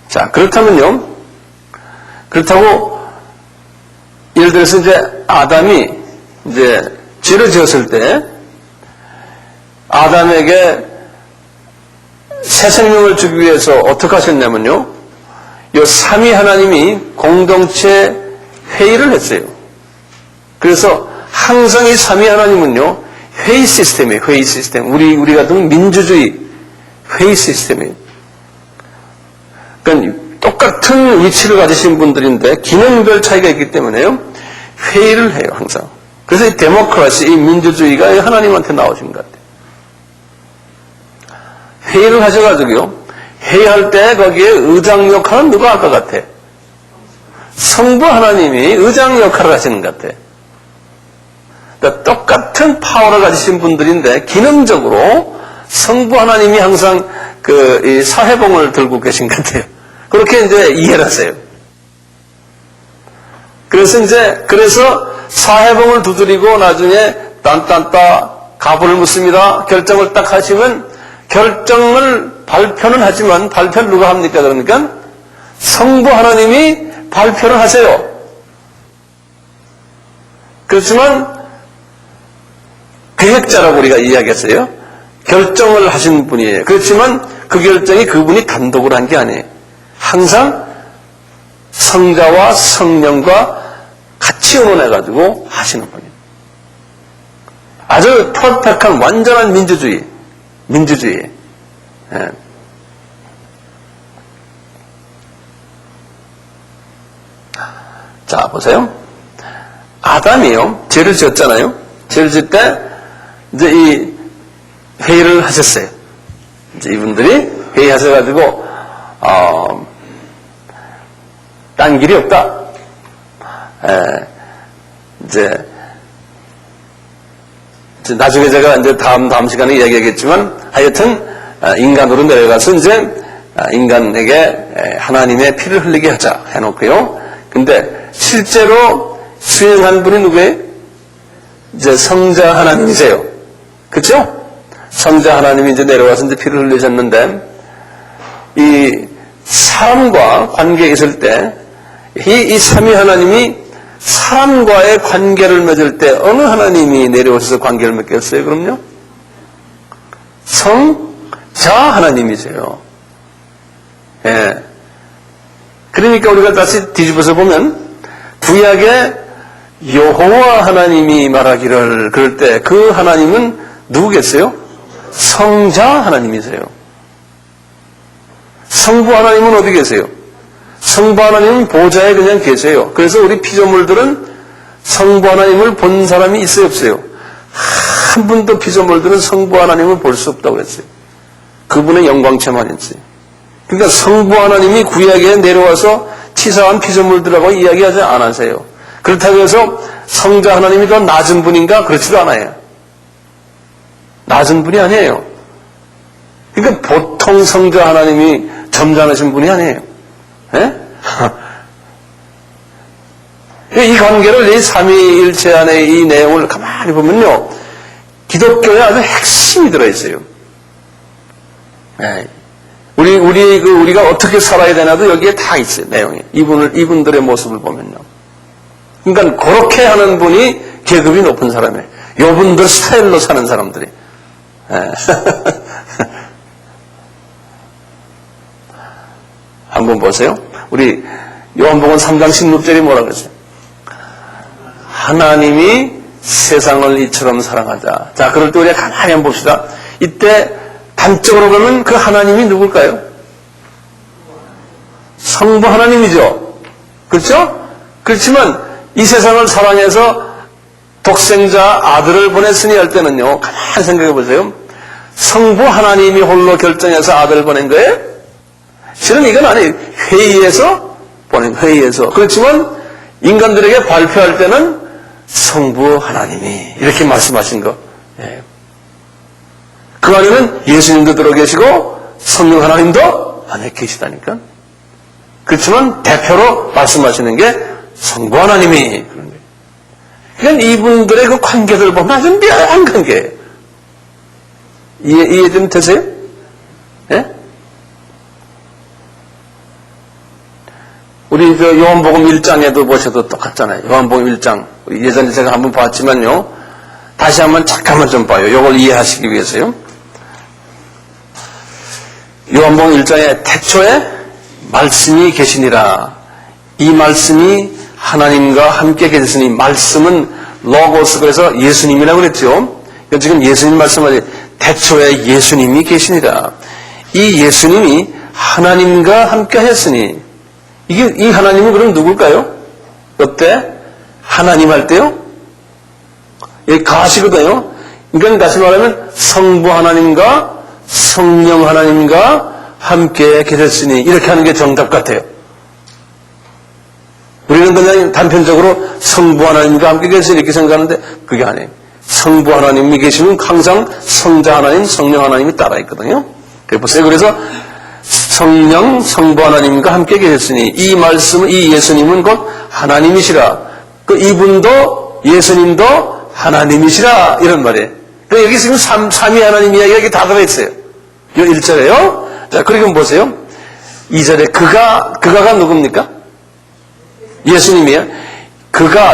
자, 그렇다고 예를 들어서 이제 아담이 이제 죄를 지었을 때 아담에게 새 생명을 주기 위해서 어떻게 하셨냐면요, 이 삼위 하나님이 공동체 회의를 했어요. 그래서 항상 이 삼위 하나님은요, 회의 시스템이에요. 회의 시스템. 우리 같은 민주주의 회의 시스템이에요. 그러니까 똑같은 위치를 가지신 분들인데 기능별 차이가 있기 때문에요, 회의를 해요, 항상. 그래서 이 데모크라시, 이 민주주의가 하나님한테 나오신 것 같아요. 회의를 하셔가지고요, 회의할 때 거기에 의장 역할은 누가 할 것 같아? 성부 하나님이 의장 역할을 하시는 것 같아. 그러니까 똑같은 파워를 가지신 분들인데 기능적으로 성부 하나님이 항상 이 사회봉을 들고 계신 것 같아요. 그렇게 이제 이해를 하세요. 그래서 사회봉을 두드리고 나중에 딴딴따 가부를 묻습니다. 결정을 딱 하시면 결정을 발표는 하지만 발표를 누가 합니까? 그러니까 성부 하나님이 발표를 하세요. 그렇지만 계획자라고 우리가 이야기했어요. 결정을 하신 분이에요. 그렇지만 그 결정이 그분이 단독으로 한 게 아니에요. 항상 성자와 성령과 같이 의논해가지고 하시는 분이에요. 아주 퍼펙트한 완전한 민주주의. 예. 자, 보세요. 아담이요, 죄를 지었잖아요. 죄를 지을 때 이제 이 회의를 하셨어요. 이제 이분들이 회의하셔가지고 딴 길이 없다. 이제 나중에 제가 이제 다음 시간에 이야기하겠지만, 하여튼 인간으로 내려가서 이제 인간에게 하나님의 피를 흘리게 하자 해놓고요. 근데 실제로 수행한 분이 누구예요? 이제 성자 하나님이세요. 그렇죠? 성자 하나님이 이제 내려와서 이제 피를 흘리셨는데, 이 사람과 관계에 있을 때 이 삼위 하나님이 사람과의 관계를 맺을 때 어느 하나님이 내려오셔서 관계를 맺겠어요? 그럼요? 성자 하나님이세요. 예. 그러니까 우리가 다시 뒤집어서 보면 구약에 여호와 하나님이 말하기를, 그럴 때 그 하나님은 누구겠어요? 성자 하나님이세요. 성부 하나님은 어디 계세요? 성부 하나님은 보좌에 그냥 계세요. 그래서 우리 피조물들은 성부 하나님을 본 사람이 있어요, 없어요? 한 분도 피조물들은 성부 하나님을 볼 수 없다고 했어요. 그분의 영광체만 있어요. 그러니까 성부 하나님이 구약에 내려와서 치사한 피조물들하고 이야기하지 않으세요. 그렇다고 해서 성자 하나님이 더 낮은 분인가? 그렇지도 않아요. 낮은 분이 아니에요. 그러니까 보통 성자 하나님이 점잖으신 분이 아니에요. 예? 이 관계를, 이 삼위일체 안에 이 내용을 가만히 보면요, 기독교에 아주 핵심이 들어있어요. 예. 우리가 어떻게 살아야 되나도 여기에 다 있어요, 내용이. 이분들의 모습을 보면요. 그러니까 그렇게 하는 분이 계급이 높은 사람이에요. 요분들 스타일로 사는 사람들이. 한번 보세요. 우리 요한복음 3장 16절이 뭐라 그랬어요? 하나님이 세상을 이처럼 사랑하자. 자, 그럴 때 우리가 가만히 한번 봅시다. 이때 단적으로 보면 그 하나님이 누굴까요? 성부 하나님이죠. 그렇죠? 그렇지만 이 세상을 사랑해서 독생자 아들을 보냈으니 할 때는요, 가만히 생각해 보세요. 성부 하나님이 홀로 결정해서 아들을 보낸 거예요? 실은 이건 아니에요. 회의에서 보낸, 회의에서. 그렇지만 인간들에게 발표할 때는 성부 하나님이 이렇게 말씀하신 거. 예. 그 안에는 예수님도 들어 계시고 성령 하나님도 안에 계시다니까. 그렇지만 대표로 말씀하시는 게 성부 하나님이 그런 거예요. 그러니까 이분들의 그 관계들을 보면 아주 묘한 관계예요. 이해 좀 되세요? 예? 우리 그 요한복음 1장에도 보셔도 똑같잖아요. 요한복음 1장. 예전에 제가 한번 봤지만요. 다시 한번 잠깐만 좀 봐요. 이걸 이해하시기 위해서요. 요한복음 1장에 태초에 말씀이 계시니라. 이 말씀이 하나님과 함께 계셨으니, 말씀은 로고스, 그래서 예수님이라고 그랬죠. 지금 예수님 말씀하지, 태초에 예수님이 계시니라. 이 예수님이 하나님과 함께 하셨으니, 이 하나님은 그럼 누굴까요? 어때? 하나님 할 때요? 여기 가시거든요. 그러니까 다시 말하면 성부 하나님과 성령 하나님과 함께 계셨으니, 이렇게 하는 게 정답 같아요. 우리는 그냥 단편적으로 성부 하나님과 함께 계시니 이렇게 생각하는데 그게 아니에요. 성부 하나님이 계시면 항상 성자 하나님, 성령 하나님이 따라 있거든요. 보세요. 그래서 성령, 성부 하나님과 함께 계셨으니 이 말씀은, 이 예수님은 곧 하나님이시라. 그 이분도 예수님도 하나님이시라, 이런 말이에요. 그러니까 여기 지금 삼위 하나님 이야기가 여기 다 들어있어요. 이 1절에요. 자, 그리고 보세요. 2절에 그가가 누굽니까? 예수님이에요.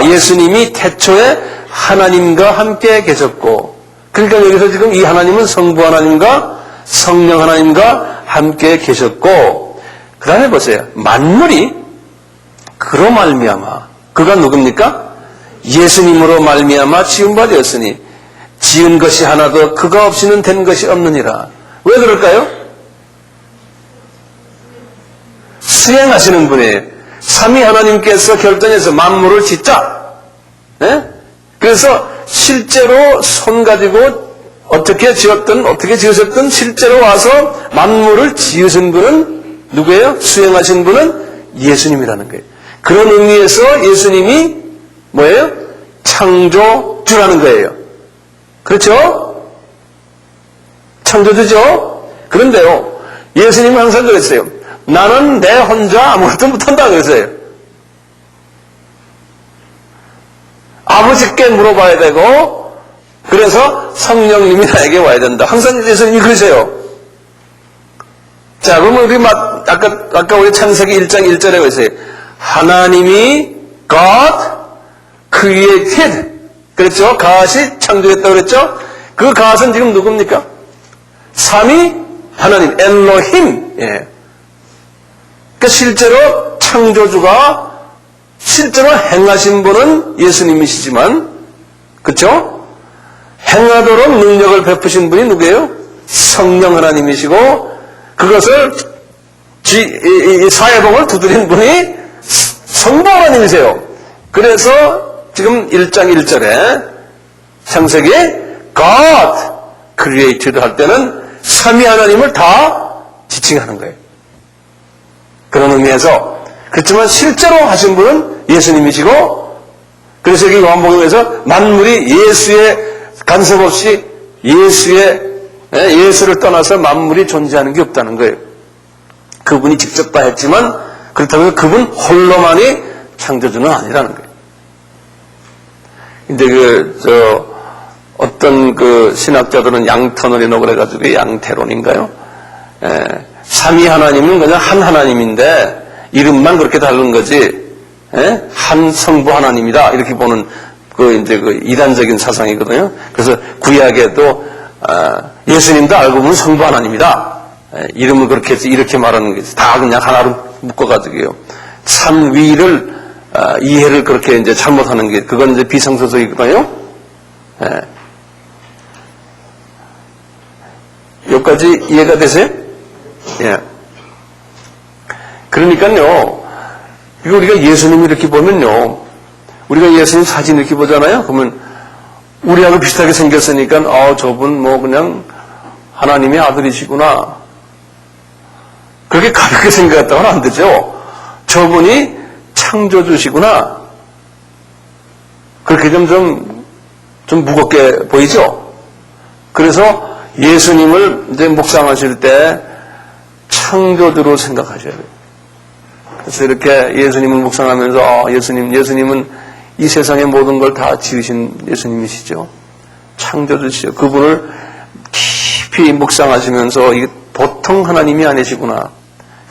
예수님이 태초에 하나님과 함께 계셨고, 그러니까 여기서 지금 이 하나님은 성부 하나님과 성령 하나님과 함께 계셨고, 그 다음에 보세요. 만물이 그로 말미암아, 그가 누굽니까? 예수님으로 말미암아 지은 바 되었으니 지은 것이 하나도 그가 없이는 된 것이 없느니라. 왜 그럴까요? 수행하시는 분이에요. 삼위 하나님께서 결정해서 만물을 짓자. 네? 그래서 실제로 손 가지고 어떻게 지으셨든 실제로 와서 만물을 지으신 분은 누구예요? 수행하신 분은 예수님이라는 거예요. 그런 의미에서 예수님이 뭐예요? 창조주라는 거예요. 그렇죠? 창조주죠? 그런데요, 예수님은 항상 그랬어요. 나는 내 혼자 아무것도 못한다 그랬어요. 아버지께 물어봐야 되고, 그래서 성령님이 나에게 와야 된다. 항상 예수님이 그러세요. 자, 그러면 우리 아까 우리 창세기 1장 1절에 그랬어요. 하나님이 God created. 그랬죠? God이 창조했다고 그랬죠? 그 God은 지금 누굽니까? 삼위 하나님, 엘로힘. 예. 그러니까 실제로 창조주가 실제로 행하신 분은 예수님이시지만, 그렇죠? 행하도록 능력을 베푸신 분이 누구예요? 성령 하나님이시고, 그것을 이 사회복을 두드린 분이 성부 하나님이세요. 그래서 지금 1장 1절에 창세기 God created 할 때는 삼위 하나님을 다 지칭하는 거예요. 그런 의미에서, 그렇지만 실제로 하신 분은 예수님이시고, 그래서 여기 요한복음에서 만물이 예수의 간섭 없이 예수를 떠나서 만물이 존재하는 게 없다는 거예요. 그분이 직접 다 했지만, 그렇다고 해서 그분 홀로만이 창조주는 아니라는 거예요. 근데 어떤 신학자들은 양터널이라고 그래가지고 양태론인가요? 삼위 하나님은 그냥 한 하나님인데 이름만 그렇게 다른 거지. 예? 한 성부 하나님이다 이렇게 보는 이제 이단적인 사상이거든요. 그래서 구약에도 예수님도 알고 보면 성부 하나님이다. 예? 이름을 그렇게 해서 이렇게 말하는 게 다 그냥 하나로 묶어가지고요. 삼위를 이해를 그렇게 이제 잘못하는 게 그건 이제 비성서적이거든요. 예. 여기까지 이해가 되세요? 예. 그러니까요, 이거 우리가 예수님 이렇게 보면요, 우리가 예수님 사진 이렇게 보잖아요? 그러면 우리하고 비슷하게 생겼으니까, 저분 뭐 그냥 하나님의 아들이시구나. 그렇게 가볍게 생각했다고는 안 되죠. 저분이 창조주시구나. 그렇게 좀 무겁게 보이죠? 그래서 예수님을 이제 묵상하실 때 창조주로 생각하셔야 돼요. 그래서 이렇게 예수님을 묵상하면서 예수님은 이 세상의 모든 걸 다 지으신 예수님이시죠. 창조주시죠. 그분을 깊이 묵상하시면서 이게 보통 하나님이 아니시구나.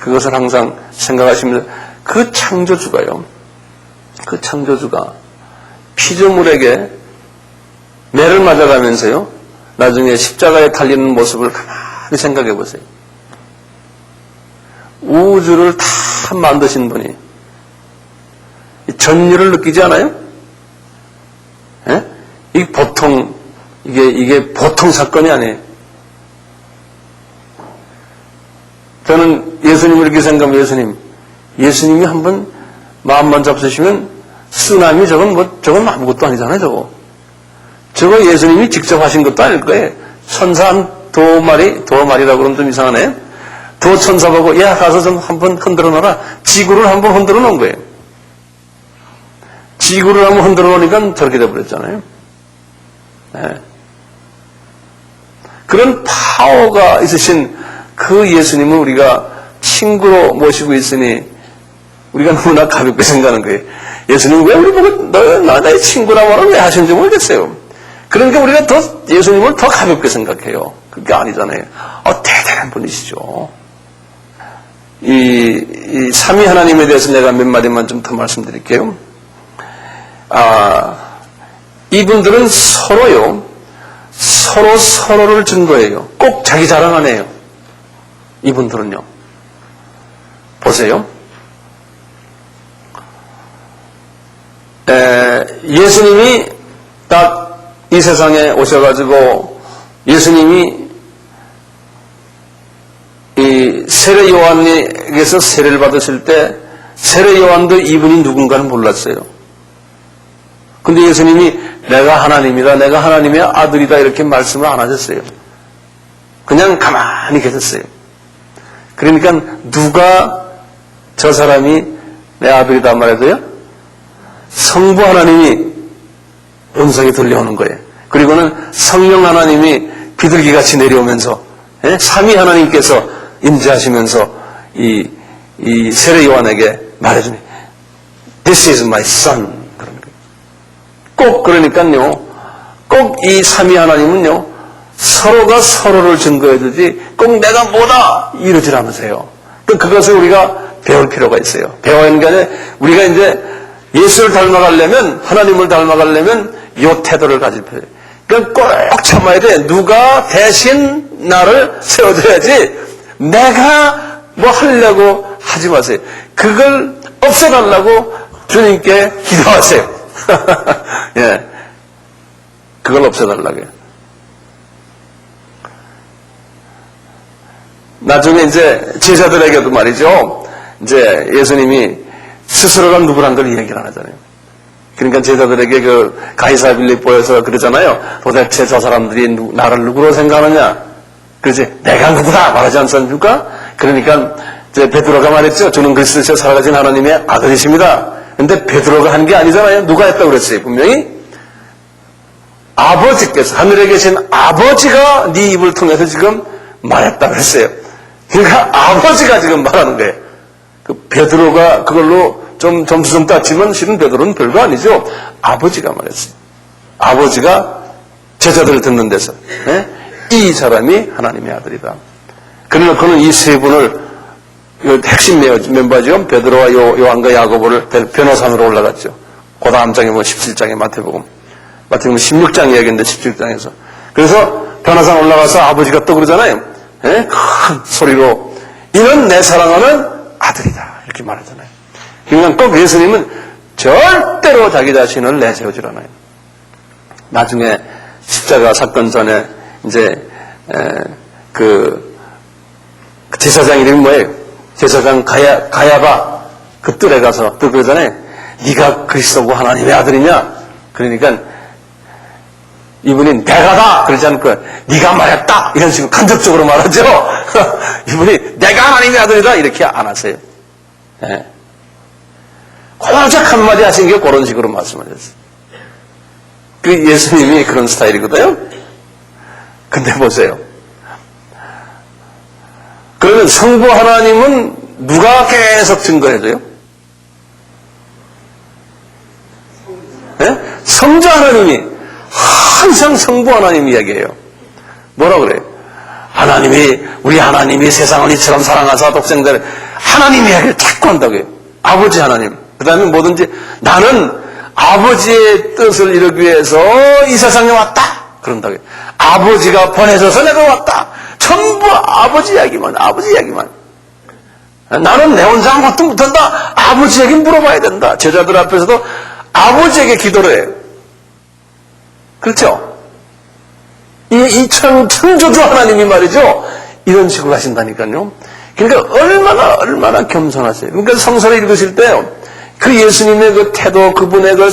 그것을 항상 생각하시면서 그 창조주가 피조물에게 매를 맞아가면서요. 나중에 십자가에 달리는 모습을 가만히 생각해 보세요. 우주를 다 만드신 분이 전율을 느끼지 않아요? 예? 이게 보통 사건이 아니에요. 저는 예수님을 이렇게 생각하면 예수님이 한번 마음만 잡수시면 쓰나미 저건 아무것도 아니잖아요, 저거 예수님이 직접 하신 것도 아닐 거예요. 천사 한 도마리라고 그러면 좀 이상하네. 도천사 보고, 가서 좀 한번 흔들어 놓아라. 지구를 한번 흔들어 놓은 거예요. 지구를 한번 흔들어 놓으니까 저렇게 돼버렸잖아요. 네. 그런 파워가 있으신 그 예수님을 우리가 친구로 모시고 있으니, 우리가 너무나 가볍게 생각하는 거예요. 예수님 왜 우리 보고 나의 친구라고 말을 왜 하시는지 모르겠어요. 그러니까 우리가 예수님을 더 가볍게 생각해요. 그게 아니잖아요. 대단한 분이시죠. 이 삼위 하나님에 대해서 내가 몇 마디만 좀 더 말씀드릴게요. 이분들은 서로를 증거해요. 꼭 자기 자랑 안 해요. 이분들은요. 보세요. 예수님이 딱 이 세상에 오셔가지고 예수님이 이 세례 요한에게서 세례를 받으실 때 세례 요한도 이분이 누군가는 몰랐어요. 근데 예수님이 내가 하나님이다, 내가 하나님의 아들이다 이렇게 말씀을 안 하셨어요. 그냥 가만히 계셨어요. 그러니까 누가 저 사람이 내 아들이다 말해도요, 성부 하나님이 음성이 들려오는 거예요. 그리고는 성령 하나님이 비둘기같이 내려오면서 삼위 하나님께서 임재하시면서 이 세례 요한에게 말해주니 This is my son. 꼭 그러니까요. 꼭 이 삼위 하나님은요. 서로가 서로를 증거해주지 꼭 내가 뭐다 이러질 않으세요. 그것을 우리가 배울 필요가 있어요. 배워야 하는 게 아니라 우리가 이제 예수를 닮아가려면 하나님을 닮아가려면 이 태도를 가질 필요해요. 그러니까 꼭 참아야 돼. 누가 대신 나를 세워줘야지 내가 뭐 하려고 하지 마세요. 그걸 없애달라고 주님께 기도하세요. 예, 그걸 없애달라고요. 나중에 이제 제자들에게도 말이죠. 이제 예수님이 스스로가 누구란 걸 얘기를 안 하잖아요. 그러니까 제자들에게 그 가이사 빌립보에서 그러잖아요. 도대체 저 사람들이 나를 누구로 생각하느냐? 그러지 내가 누구다 말하지 않습니까? 그러니까 이제 베드로가 말했죠. 저는 그리스도시에 살아가신 하나님의 아들이십니다. 근데 베드로가 한 게 아니잖아요. 누가 했다고 그랬어요? 분명히 아버지께서 하늘에 계신 아버지가 네 입을 통해서 지금 말했다고 했어요. 그러니까 아버지가 지금 말하는 거예요. 그 베드로가 그걸로 좀 점수 좀 땄지만 실은 베드로는 별거 아니죠. 아버지가 말했어요. 아버지가 제자들을 듣는 데서 이 사람이 하나님의 아들이다. 그러나 그는 이 세 분을 요 핵심 멤버죠. 베드로와 요한과 야고보를 변호사로 올라갔죠. 그 다음 장에 17장에 마태복음 16장 이야기인데 17장에서. 그래서 변호사 올라가서 아버지가 또 그러잖아요. 큰 소리로 이는 내 사랑하는 아들이다. 이렇게 말하잖아요. 그러니까 꼭 예수님은 절대로 자기 자신을 내세우질 않아요. 나중에 십자가 사건 전에 이제 그 제사장 이름이 뭐예요? 제사장 가야바 그 뜰에 가서 또 그러잖아요. 네가 그리스도고 하나님의 아들이냐? 그러니까 이분이 내가다 그러지 않고 네가 말했다 이런 식으로 간접적으로 말하죠. 이분이 내가 하나님의 아들이다 이렇게 안 하세요. 예. 고작 한마디 하신 게 그런 식으로 말씀하셨어요. 그 예수님이 그런 스타일이거든요. 근데 보세요. 그러면 성부 하나님은 누가 계속 증거해줘요? 네? 성자 하나님이 항상 성부 하나님 이야기해요. 뭐라 그래요? 우리 하나님이 세상을 이처럼 사랑하사 독생자를 하나님 이야기를 자꾸 한다고요. 아버지 하나님. 그 다음에 뭐든지 나는 아버지의 뜻을 이루기 위해서 이 세상에 왔다. 그런다고요. 아버지가 보내줘서 내가 왔다. 전부 아버지 이야기만. 나는 내 혼자 아무것도 못한다. 아버지에게 물어봐야 된다. 제자들 앞에서도 아버지에게 기도를 해요. 그렇죠? 이 창조주 하나님이 말이죠. 이런 식으로 하신다니까요. 그러니까 얼마나 겸손하세요. 그러니까 성서를 읽으실 때 그 예수님의 그 태도, 그분의 그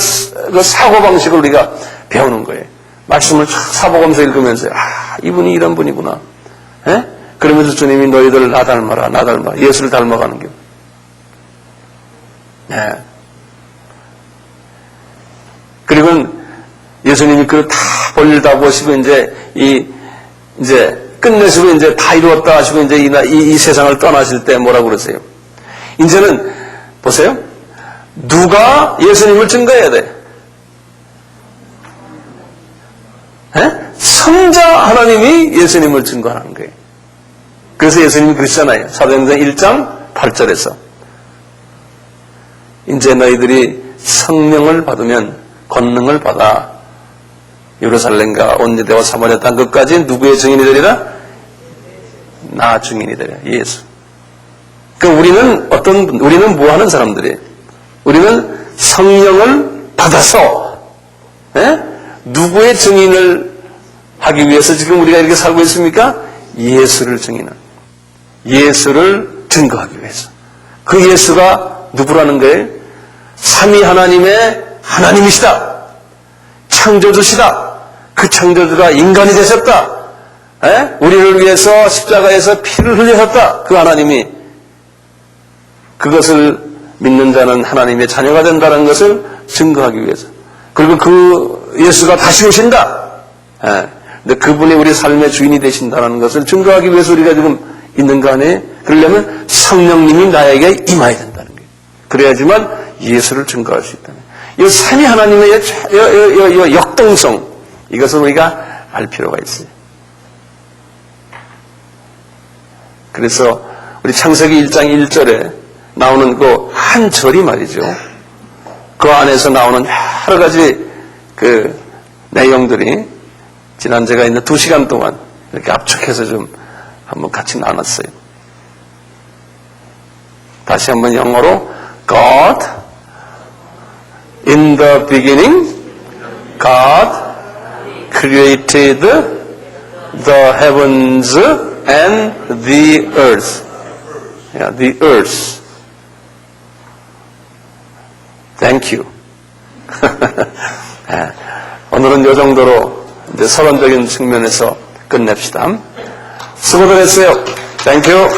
사고방식을 우리가 배우는 거예요. 말씀을 사복음서 읽으면서, 이분이 이런 분이구나. 예? 그러면서 주님이 너희들 나 닮아라. 예수를 닮아가는 게. 예. 그리고 예수님이 그 다 볼일 다 보시고 이제 끝내시고 이제 다 이루었다 하시고 이제 이 세상을 떠나실 때 뭐라고 그러세요? 이제는 보세요. 누가 예수님을 증거해야 돼? 성자 하나님이 예수님을 증거하는 거예요. 그래서 예수님이 그러시잖아요. 사도행전 1장 8절에서 이제 너희들이 성령을 받으면 권능을 받아 예루살렘과 온 유대와 사마리아 땅 끝까지 누구의 증인이 되리라? 나 증인이 되리라. 예수. 그러니까 우리는 뭐 하는 사람들이에요? 우리는 성령을 받아서 누구의 증인을 하기 위해서 지금 우리가 이렇게 살고 있습니까? 예수를 증거하기 위해서. 그 예수가 누구라는 거예요? 삼위 하나님의 하나님이시다. 창조주시다. 그 창조주가 인간이 되셨다. 우리를 위해서 십자가에서 피를 흘리셨다. 그 하나님이 그것을 믿는 자는 하나님의 자녀가 된다는 것을 증거하기 위해서. 그리고 그 예수가 다시 오신다. 근데 그분이 우리 삶의 주인이 되신다는 것을 증거하기 위해서 우리가 지금 있는 거 아니에요? 그러려면 성령님이 나에게 임해야 된다는 거예요. 그래야지만 예수를 증거할 수 있다는 거예요. 이 삼위 하나님의 이 역동성, 이것을 우리가 알 필요가 있어요. 그래서 우리 창세기 1장 1절에 나오는 그 한 절이 말이죠. 그 안에서 나오는 여러 가지 그 내용들이 지난 제가 있는 2시간 동안 이렇게 압축해서 좀 한번 같이 나눴어요. 다시 한번 영어로 God in the beginning God created the heavens and the earth. Yeah, the earth. Thank you. 오늘은 이 정도로 이제 서론적인 측면에서 끝냅시다. 수고들 했어요. Thank you.